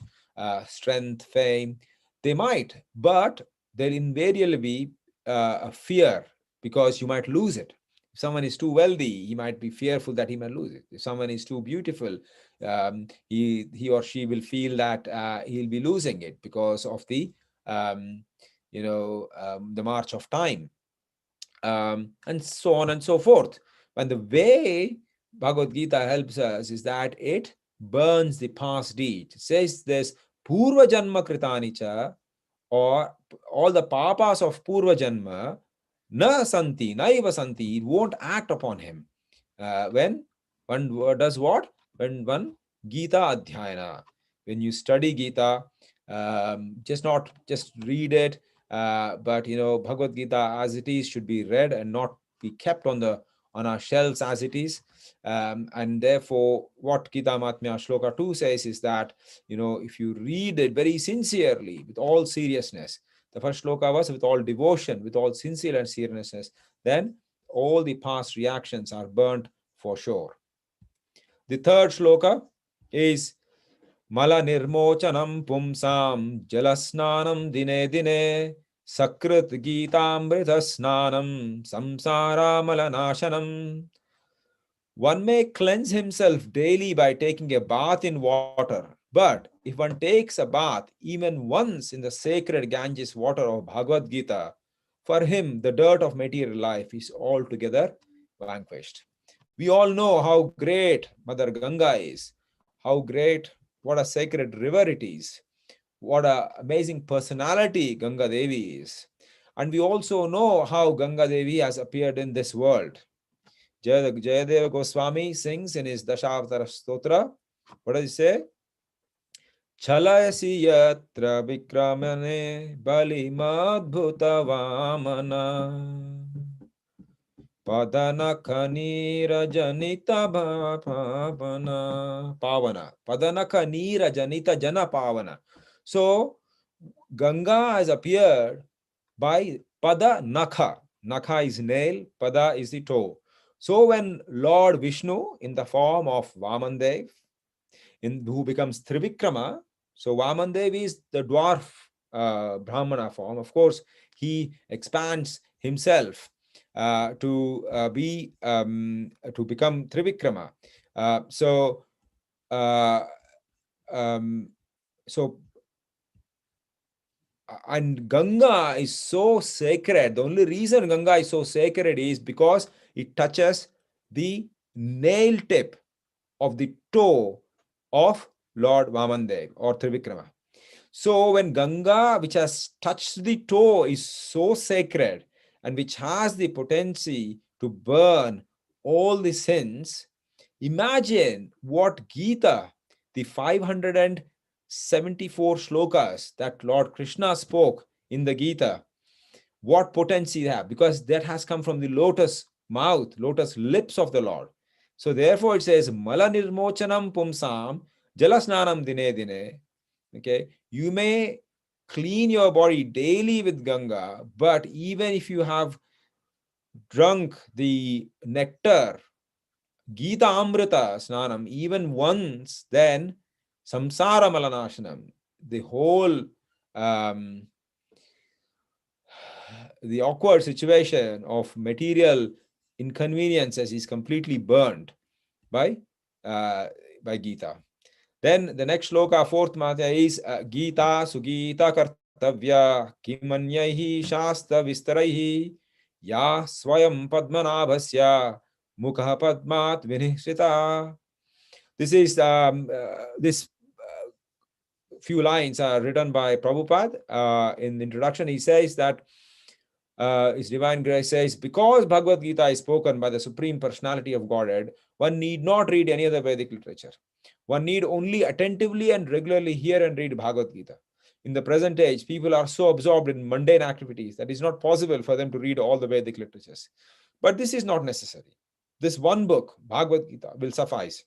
strength, fame. They might, but there invariably be a fear, because you might lose it. If someone is too wealthy, he might be fearful that he might lose it. If someone is too beautiful, he or she will feel that he'll be losing it because of the the march of time, and so on and so forth. And the way Bhagavad Gita helps us is that it burns the past deed. It says this Purva Janma Kritani cha, or all the papas of Purva Janma, na santi, naiva santi, it won't act upon him. When one does what? When one Gita Adhyayana. When you study Gita, not just read it, but Bhagavad Gita as it is should be read and not be kept on our shelves as it is. And therefore, what Gita Mahatmya Shloka 2 says is that, if you read it very sincerely, with all seriousness, the first shloka was with all devotion, with all sincere and seriousness, then all the past reactions are burnt for sure. The third shloka is Mala nirmochanam pumsam jalasnanam dine dine sakrit gitamrita snanam samsara malanashanam. One may cleanse himself daily by taking a bath in water, but if one takes a bath even once in the sacred Ganges water of Bhagavad Gita, for him the dirt of material life is altogether vanquished. We all know how great Mother Ganga is, how great, what a sacred river it is, what an amazing personality Ganga Devi is. And we also know how Ganga Devi has appeared in this world. Jayadeva Goswami sings in his Dashavatara Stotra What does it say? Chalayasi yatra vikramane balimadbhuta vamana padana kanira janita pavana padana kanira janita jana pavana. So Ganga has appeared by pada nakha. Nakha is nail, pada is the toe. So when Lord Vishnu in the form of Vamandev, who becomes Trivikrama, so Vamandev is the dwarf Brahmana form. Of course, he expands himself to become Trivikrama. So and Ganga is so sacred. The only reason Ganga is so sacred is because it touches the nail tip of the toe of Lord Vamandev or Trivikrama. So when Ganga, which has touched the toe, is so sacred and which has the potency to burn all the sins, imagine what Gita, the 574 shlokas that Lord Krishna spoke in the Gita, what potency they have, because that has come from the lotus mouth, lotus lips of the Lord. So therefore it says, Mala nirmochanam pumsam jalasnanam dine dine. Okay, you may clean your body daily with Ganga, but even if you have drunk the nectar, Gita Amrita Snanam, even once, then Samsara Malanashanam, the whole the awkward situation of material inconveniences is completely burned by Gita. Then the next shloka, fourth madhya, is Gita Sugita Kartavya Kimanyaihi Shasta Vistaraihi Ya Swayam Padmanabhasya Mukha Padmat Vinihsita. This is this few lines are written by Prabhupada. In the introduction, he says that His Divine Grace says, because Bhagavad Gita is spoken by the Supreme Personality of Godhead, one need not read any other Vedic literature. One need only attentively and regularly hear and read Bhagavad Gita. In the present age, people are so absorbed in mundane activities that it's not possible for them to read all the Vedic literatures. But this is not necessary. This one book, Bhagavad Gita, will suffice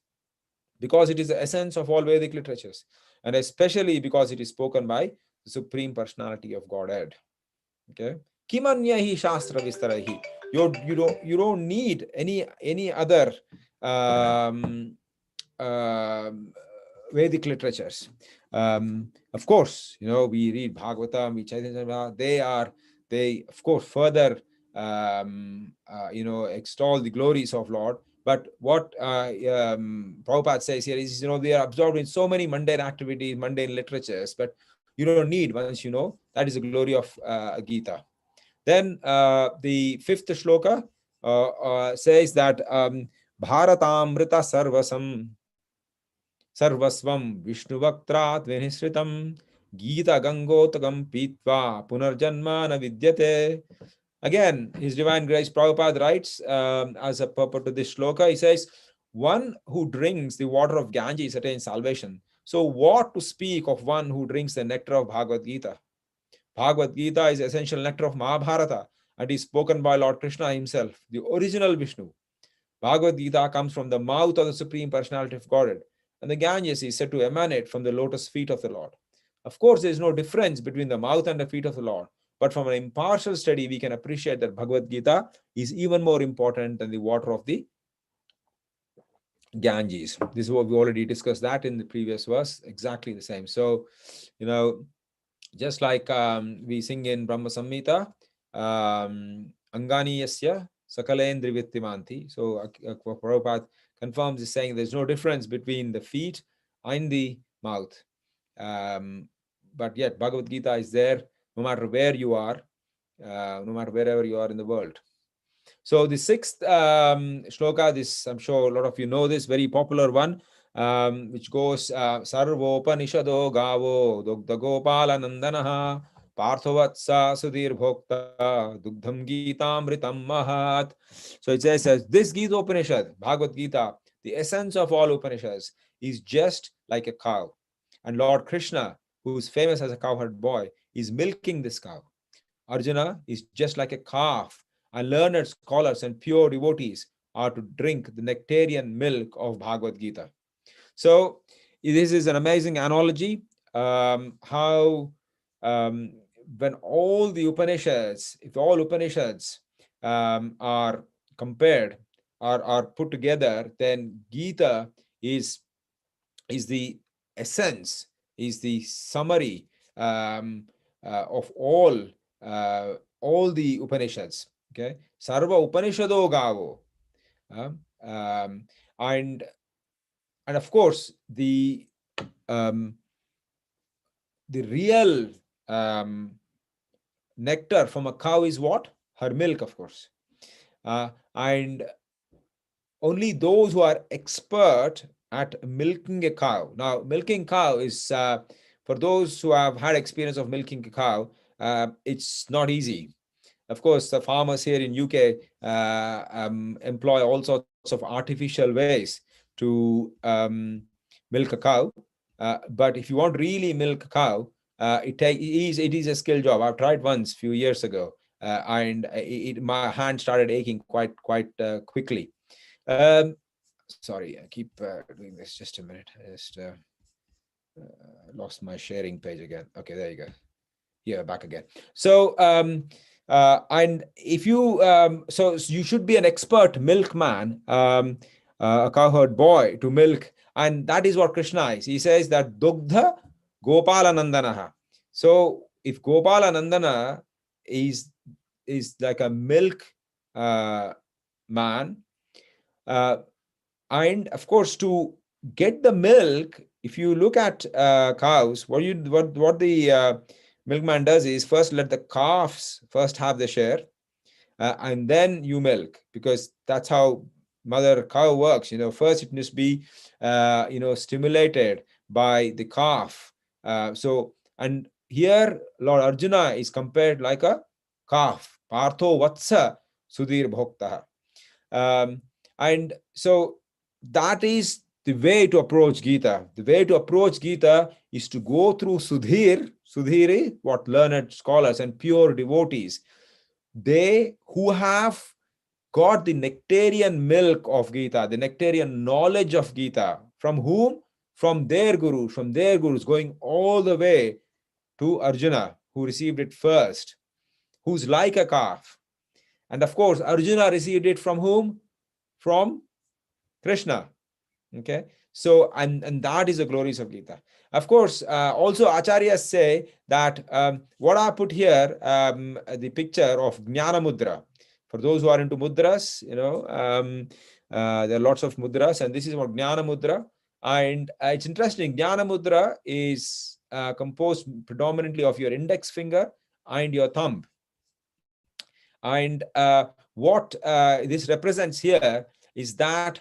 because it is the essence of all Vedic literatures, and especially because it is spoken by the Supreme Personality of Godhead. Okay. Kimanyahi Shastra Vistarahi. You don't need any other Vedic literatures. Of course, we read Bhagavatam, we Chaitanya, they of course further extol the glories of Lord. But what Prabhupada says here is, they are absorbed in so many mundane activities, mundane literatures, but you don't need, once you know, that is the glory of Gita. Then the fifth shloka says that Bharatamrita sarvasvam Vishnuvakrat Vinishritam Gita Gangotagam Pitva Punarjanma na vidyate. Again, His Divine Grace Prabhupada writes as a purport to this shloka, he says, one who drinks the water of Ganges attains salvation. So what to speak of one who drinks the nectar of Bhagavad Gita? Bhagavad Gita is essential nectar of Mahabharata and is spoken by Lord Krishna himself, the original Vishnu. Bhagavad Gita comes from the mouth of the Supreme Personality of Godhead, and the Ganges is said to emanate from the lotus feet of the Lord. Of course, there is no difference between the mouth and the feet of the Lord, but from an impartial study, we can appreciate that Bhagavad Gita is even more important than the water of the Ganges. This is what we already discussed that in the previous verse, exactly the same. So, just like we sing in Brahma Samhita, Angani Yasya Sakalendri Vittimanti. So Prabhupada confirms is saying there's no difference between the feet and the mouth. But yet Bhagavad Gita is there no matter where you are, no matter wherever you are in the world. So the sixth shloka, this I'm sure a lot of you know this, very popular one, which goes Sarvopanishado Gavo Dugdha Gopala Nandanaha Parthavatsa Sudhir Bhokta Dugdham Gitamritam Mahat. So it says, this Gita Upanishad, Bhagavad Gita, the essence of all Upanishads, is just like a cow. And Lord Krishna, who is famous as a cowherd boy, is milking this cow. Arjuna is just like a calf, and learned scholars and pure devotees are to drink the nectarian milk of Bhagavad Gita. So this is an amazing analogy, how when all the Upanishads, if all Upanishads are compared, are put together, then Gita is the essence, is the summary of all the Upanishads. Okay, Sarva Upanishado Gavo, um, and of course um, the real nectar from a cow is what? Her milk, of course. And only those who are expert at milking a cow. Now, milking cow is, for those who have had experience of milking a cow, it's not easy. Of course, the farmers here in UK employ all sorts of artificial ways to milk a cow. But if you want really milk a cow, it is a skill job. I've tried once a few years ago, and my hand started aching quite quickly. Sorry, I keep doing this. Just a minute. I just lost my sharing page again. Okay, there you go. Here, back again. So, and if you, so you should be an expert milkman, a cowherd boy to milk, and that is what Krishna is. He says that Dugdha Gopalanandanaha. So, if Gopalanandana is like a milk man, and of course, to get the milk, if you look at cows, what the milkman does is first let the calves first have the share, and then you milk, because that's how mother cow works. First it must be stimulated by the calf. And here Lord Arjuna is compared like a calf. Partho vatsa sudhir bhoktaha. And so that is the way to approach Gita. The way to approach Gita is to go through Sudhir. Sudhir is what? Learned scholars and pure devotees. They who have got the nectarian milk of Gita, the nectarian knowledge of Gita. From whom? From their gurus, going all the way to Arjuna, who received it first, who's like a calf. And of course, Arjuna received it from whom? From Krishna. Okay, so and that is the glories of Gita. Of course, also acharyas say that what I put here, the picture of Nyana Mudra. For those who are into mudras, there are lots of mudras, and this is what Nyana Mudra. And it's interesting. Nyana Mudra is composed predominantly of your index finger and your thumb. And what this represents here is that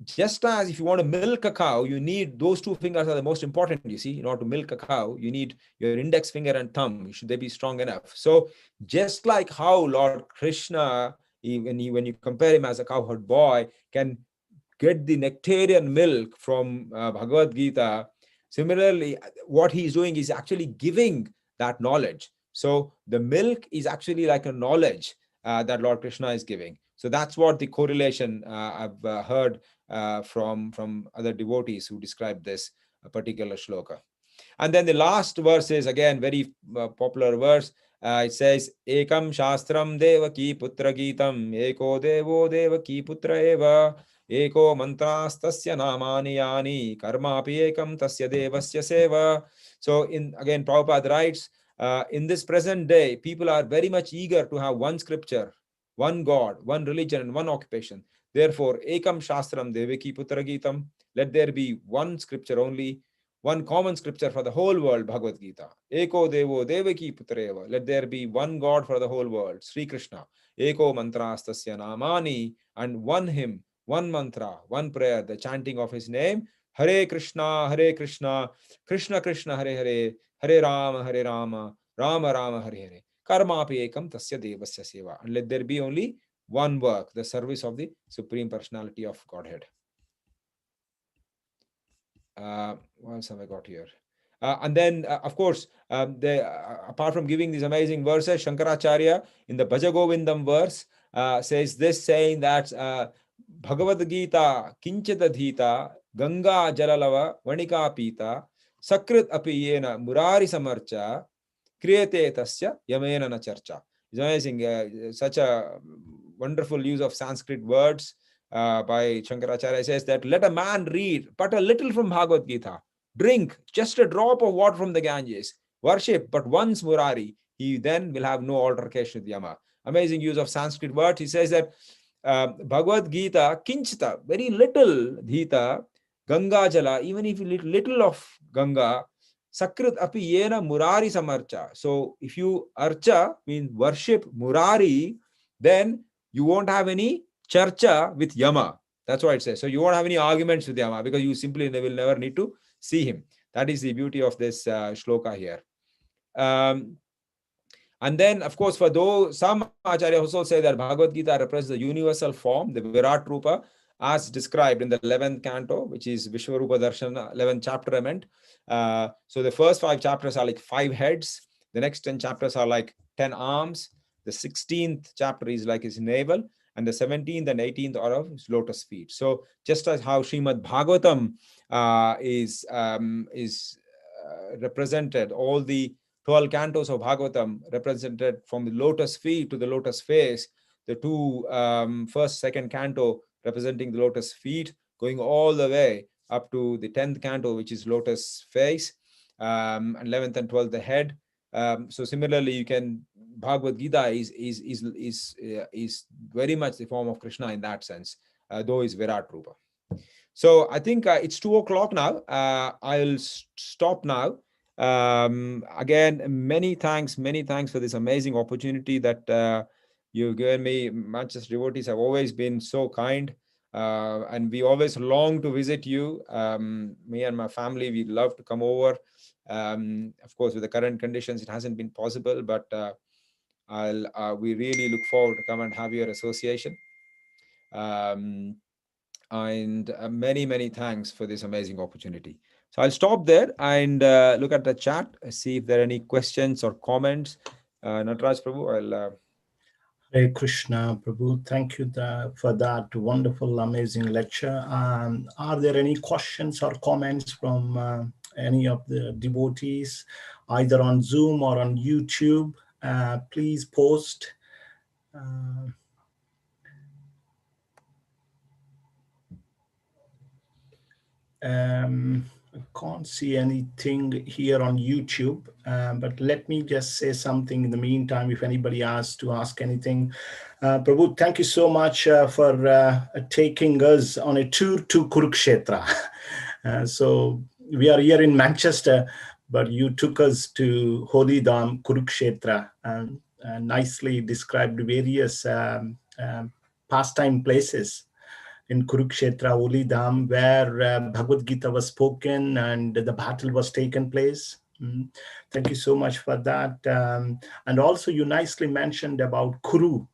just as if you want to milk a cow, you need those two fingers are the most important. You see, in order to milk a cow, you need your index finger and thumb. Should they be strong enough? So just like how Lord Krishna, when you compare him as a cowherd boy, can get the nectarian milk from Bhagavad Gita, similarly, what he's doing is actually giving that knowledge. So the milk is actually like a knowledge that Lord Krishna is giving. So that's what the correlation I've heard from other devotees who describe this particular shloka. And then the last verse is again very popular verse. It says, Ekam Shastram Devaki Putra Gitam, Eko Devo Devaki Putra Eva, Eko Mantrastasya Namani Yani, Karmapi Ekam Tasya Devasya Seva. So again, Prabhupada writes, in this present day, people are very much eager to have one scripture, one God, one religion, and one occupation. Therefore, Ekam Shastram Devaki Putra Gitam, let there be one scripture only, one common scripture for the whole world, Bhagavad Gita. Eko Devo Devaki Putreva. Let there be one God for the whole world, Sri Krishna. Eko Mantrastasya Namani, and one hymn, one mantra, one prayer, the chanting of his name. Hare Krishna, Krishna Krishna, Hare Hare, Hare Rama, Rama Rama, Hare Hare. Karmapi ekam tasya devasya seva. And let there be only one work, the service of the Supreme Personality of Godhead. What else have I got here? And then, of course, apart from giving these amazing verses, Shankaracharya in the Bhaja Govindam verse says this, saying that Bhagavad Gita kinchita dhita Ganga jalalava vanika pita sakrit api yena murari samarcha kriyate tasya yamena na charcha. It's amazing, such a wonderful use of Sanskrit words by Shankaracharya. Says that let a man read but a little from Bhagavad Gita, drink just a drop of water from the Ganges, worship but once Murari, he then will have no altercation with Yama. Amazing use of Sanskrit words. He says that Bhagavad Gita, kinchita, very little dhita, Ganga jala, even if little of Ganga, Sakrit api yena Murari samarcha. So if you archa, means worship Murari, then you won't have any charcha with Yama. That's what it says. So you won't have any arguments with Yama because you simply will never need to see him. That is the beauty of this shloka here. And then, of course, for those, some Acharya also say that Bhagavad Gita represents the universal form, the Virat Rupa, as described in the 11th canto, which is Vishwarupa Darshana, 11th chapter, I meant. So the first 5 chapters are like 5 heads. The next 10 chapters are like 10 arms. The 16th chapter is like his navel. And the 17th and 18th are of his lotus feet. So just as how Srimad Bhagavatam is represented, all the 12 cantos of Bhagavatam represented from the lotus feet to the lotus face, the 2 first, second canto representing the lotus feet, going all the way up to the 10th canto, which is lotus face, and 11th and 12th the head. So similarly, you can Bhagavad Gita is very much the form of Krishna in that sense, though is Virat Rupa. So I think it's 2 o'clock now. I'll stop now. Again, many thanks for this amazing opportunity that you've given me. Manchester devotees have always been so kind, and we always long to visit you. Me and my family, we love to come over. Of course, with the current conditions, it hasn't been possible, but we really look forward to come and have your association. And many thanks for this amazing opportunity. So I'll stop there and look at the chat, see if there are any questions or comments. Nataraj Prabhu, I'll... Hare Krishna, Prabhu. Thank you for that wonderful, amazing lecture. Are there any questions or comments from any of the devotees, either on Zoom or on YouTube? Please post. I can't see anything here on YouTube, but let me just say something in the meantime if anybody asks to ask anything. Prabhu, thank you so much for taking us on a tour to Kurukshetra. So we are here in Manchester, but you took us to Holy Dham, Kurukshetra, and nicely described various pastime places in Kurukshetra, Holy Dham, where Bhagavad Gita was spoken and the battle was taken place. Thank you so much for that. And also you nicely mentioned about Kuru,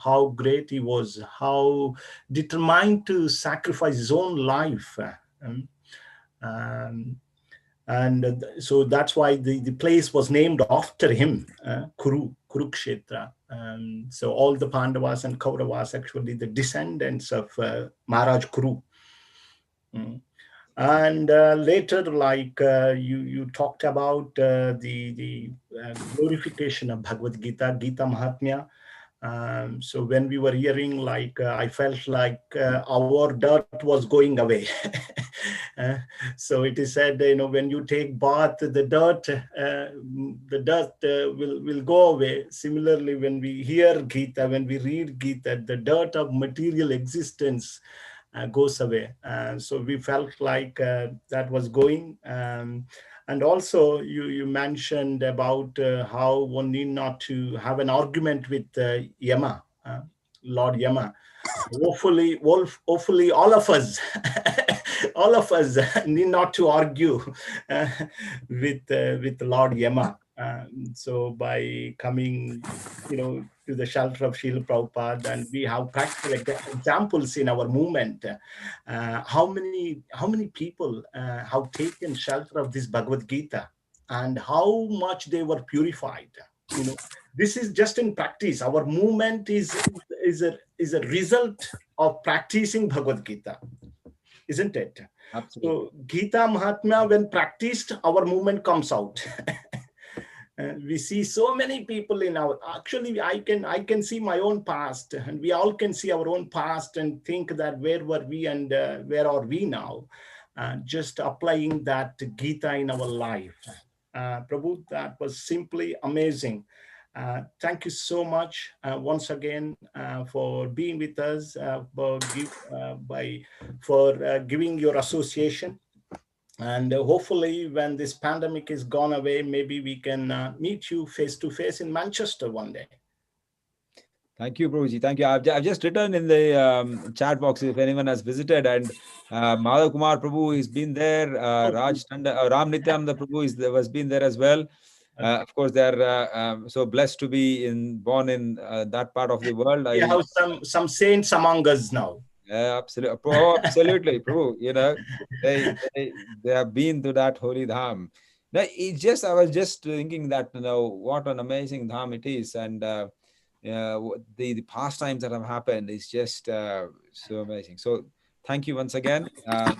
how great he was, how determined to sacrifice his own life. And so that's why the place was named after him, Kurukshetra. So all the Pandavas and Kauravas, actually the descendants of Maharaj Kuru. And later, like you talked about the glorification of Bhagavad Gita, Gita Mahatmya. So when we were hearing, like I felt like our dirt was going away. So it is said, when you take bath, the dirt will go away. Similarly, when we hear Gita, when we read Gita, the dirt of material existence goes away. So we felt like that was going. And also you mentioned about how one need not to have an argument with Yama, Lord Yama. Hopefully all of us all of us need not to argue with Lord Yama. So by coming, to the shelter of Srila Prabhupada, and we have practical examples in our movement. How many people have taken shelter of this Bhagavad Gita, and how much they were purified. This is just in practice. Our movement is a result of practicing Bhagavad Gita, isn't it? Absolutely. So Gita Mahatmya, when practiced, our movement comes out. We see so many people in our, actually I can see my own past, and we all can see our own past and think that where were we and where are we now. Just applying that Gita in our life. Prabhu, that was simply amazing. Thank you so much once again for being with us, for giving your association. And hopefully when this pandemic is gone away, maybe we can meet you face to face in Manchester one day. Thank you, Prabhuji. Thank you. I've just written in the chat box if anyone has visited, and Madhav Kumar Prabhu has been there. Raj Tanda, Ram Nityam, the Prabhu has been there as well. Of course, they're so blessed to be born in that part of the world. We have some saints among us now. Yeah, absolutely. Oh, absolutely, Prabhu. They have been to that holy dham. Now, I was just thinking that what an amazing dham it is, and the pastimes that have happened is just so amazing. So thank you once again for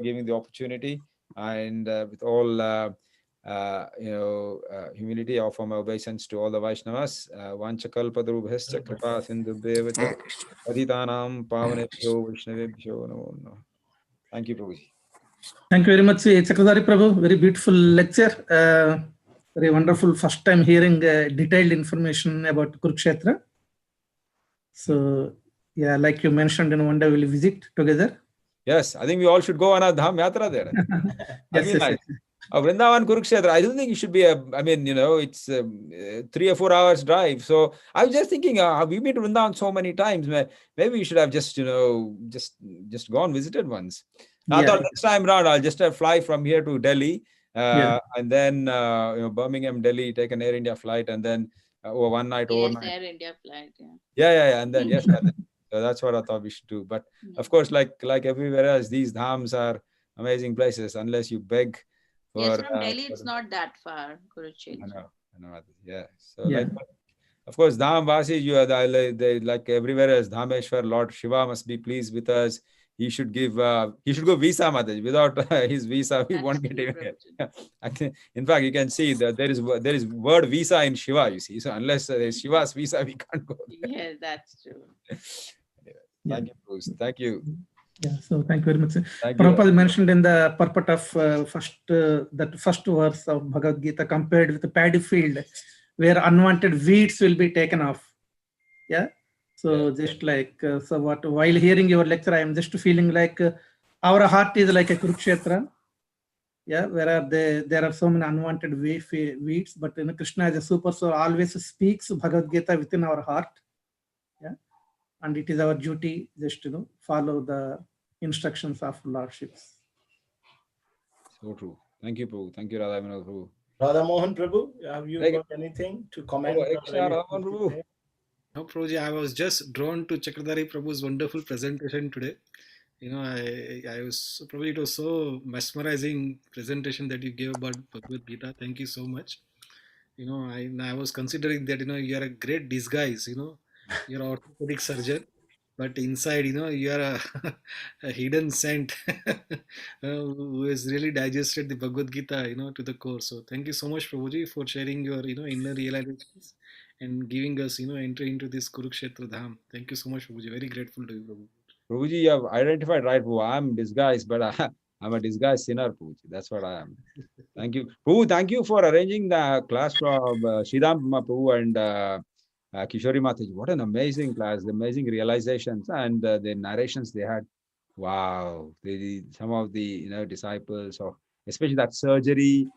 giving the opportunity, and with all humility, I offer my obeisance to all the Vaishnavas. Vanchakalpadrubhascha kripa sindhubhyevacha patitanam pavanebhyo vaishnavebhyo namo namaha. Thank you, Prabhuji. Thank you very much, Chakradhari Prabhu. Very beautiful lecture. Very wonderful. First time hearing detailed information about Kurukshetra. So, yeah, like you mentioned, one day we'll visit together. Yes, I think we all should go on a dham yatra there. Yes. Vrindavan, Kurukshetra, I don't think it should be it's 3 or 4 hours drive. So I was just thinking, we've been to Vrindavan so many times. Maybe we should have just gone visited once. I thought next time around, I'll just fly from here to Delhi, and then Birmingham, Delhi, take an Air India flight, and then one night overnight. Air India flight. Yeah, and then so that's what I thought we should do. But of course, like everywhere else, these dhams are amazing places. Unless you beg. Yes, from Delhi, it's not that far, Kurukshetra. I know. Yeah. So, of course, Dham Vasi, like everywhere else, Dhameshwar, Lord Shiva must be pleased with us. He should go visa, Mataji. Without his visa, we won't get even here. In fact, you can see that there is word visa in Shiva, you see. So unless there is Shiva's visa, we can't go there. Yeah, that's true. Thank you, Bruce. Thank you. Yeah, so thank you very much. Prabhupada mentioned in the purport of that first verse of Bhagavad Gita compared with the paddy field where unwanted weeds will be taken off. Yeah. So just like, while hearing your lecture, I am just feeling like our heart is like a Kurukshetra. Yeah, where there are so many unwanted weeds, but Krishna as a super soul always speaks Bhagavad Gita within our heart. Yeah. And it is our duty just follow the instructions of Lordships. So true. Thank you, Prabhu. Thank you, Radha Prabhu. Radha Mohan Prabhu, have you got anything to comment? No, Prabhuji, I was just drawn to Chakradhari Prabhu's wonderful presentation today. It was so mesmerizing presentation that you gave about Bhagavad Gita. Thank you so much. I was considering that, you are a great disguise, you're an orthopedic surgeon, but inside, you are a hidden saint who has really digested the Bhagavad Gita, to the core. So thank you so much, Prabhuji, for sharing your, inner realizations and giving us, entry into this Kurukshetra Dham. Thank you so much, Prabhuji. Very grateful to you, Prabhu. Prabhuji, you have identified right, Prabhu. I'm disguised, but I'm a disguised sinner, Prabhuji. That's what I am. Thank you. Prabhu, thank you for arranging the class from Sridham Prabhu and Kishori Mataji. What an amazing class, the amazing realizations and the narrations they had. Wow. Some of the disciples, especially that surgery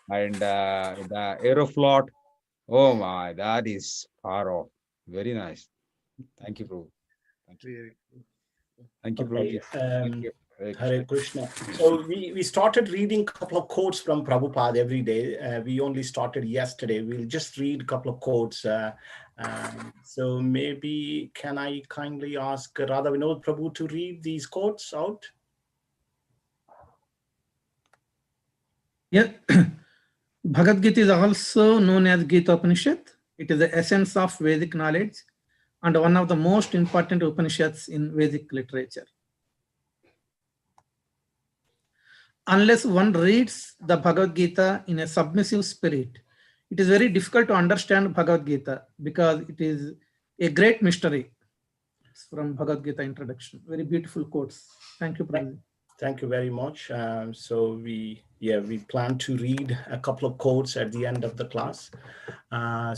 and the Aeroflot. Oh my, that is far off. Very nice. Thank you, Prabhu. Thank you. Thank you, Prabhuji. Hare Krishna. So we started reading a couple of quotes from Prabhupada every day. We only started yesterday. We'll just read a couple of quotes. So maybe can I kindly ask Radha Vinod Prabhu to read these quotes out? Yeah. Bhagavad Gita is also known as Gita Upanishad. It is the essence of Vedic knowledge and one of the most important Upanishads in Vedic literature. Unless one reads the Bhagavad Gita in a submissive spirit, it is very difficult to understand Bhagavad Gita because it is a great mystery. It's from Bhagavad Gita introduction. Very beautiful quotes. Thank you, Prabhuji. Thank you very much. So we plan to read a couple of quotes at the end of the class.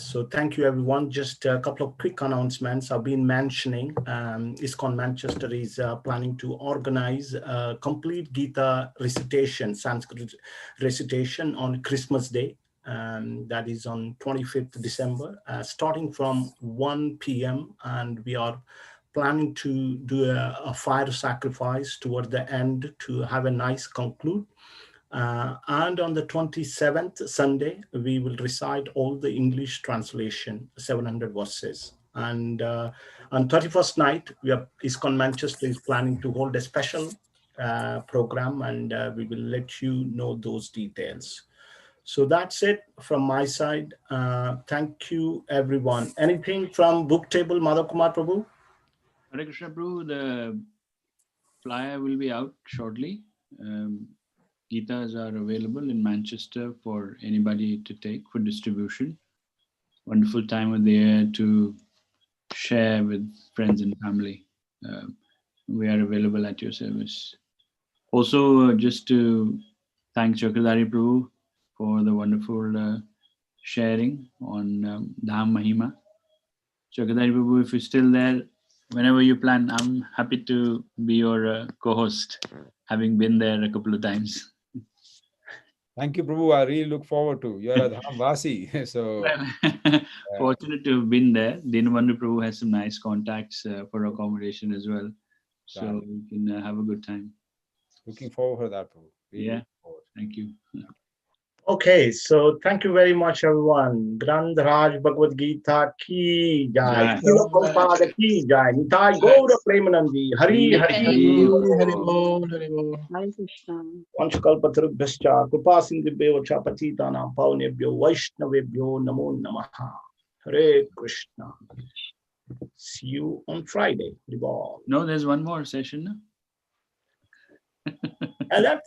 So thank you, everyone. Just a couple of quick announcements. I've been mentioning ISKCON Manchester is planning to organize a complete Gita recitation, Sanskrit recitation on Christmas Day. That is on 25th December, starting from 1 p.m. And we are planning to do a fire sacrifice toward the end to have a nice conclude. And on the 27th Sunday, we will recite all the English translation, 700 verses. And on 31st night, ISKCON Manchester is planning to hold a special program, and we will let you know those details. So that's it from my side. Thank you, everyone. Anything from book table, Madhav Kumar Prabhu? Hare Krishna Prabhu, the flyer will be out shortly. Gitas are available in Manchester for anybody to take for distribution. Wonderful time of the year to share with friends and family. We are available at your service. Also, just to thank Chakradhari Prabhu for the wonderful sharing on Dham Mahima. Chakradhari Prabhu, if you're still there, whenever you plan, I'm happy to be your co-host, having been there a couple of times. Thank you, Prabhu. I really look forward to. You're a Dham Vasi, so fortunate to have been there. Dinabandhu Prabhu has some nice contacts for accommodation as well, so we can have a good time. Looking forward for that, Prabhu. Really thank you. Okay, so thank you very much, everyone. Grandharaj Bhagavad Gita ki jai. Srila Prabhupada ki jai. Nitai Gaura Premanandi. Hari Hari. Hare Krishna. Vanchakalpatarubhyascha Kripa Sindhubhyo cha Patitanam Pavanebhyo Vaishnavebhyo Namo Namaha. Hare Krishna. See you on Friday. No, there's one more session. And that's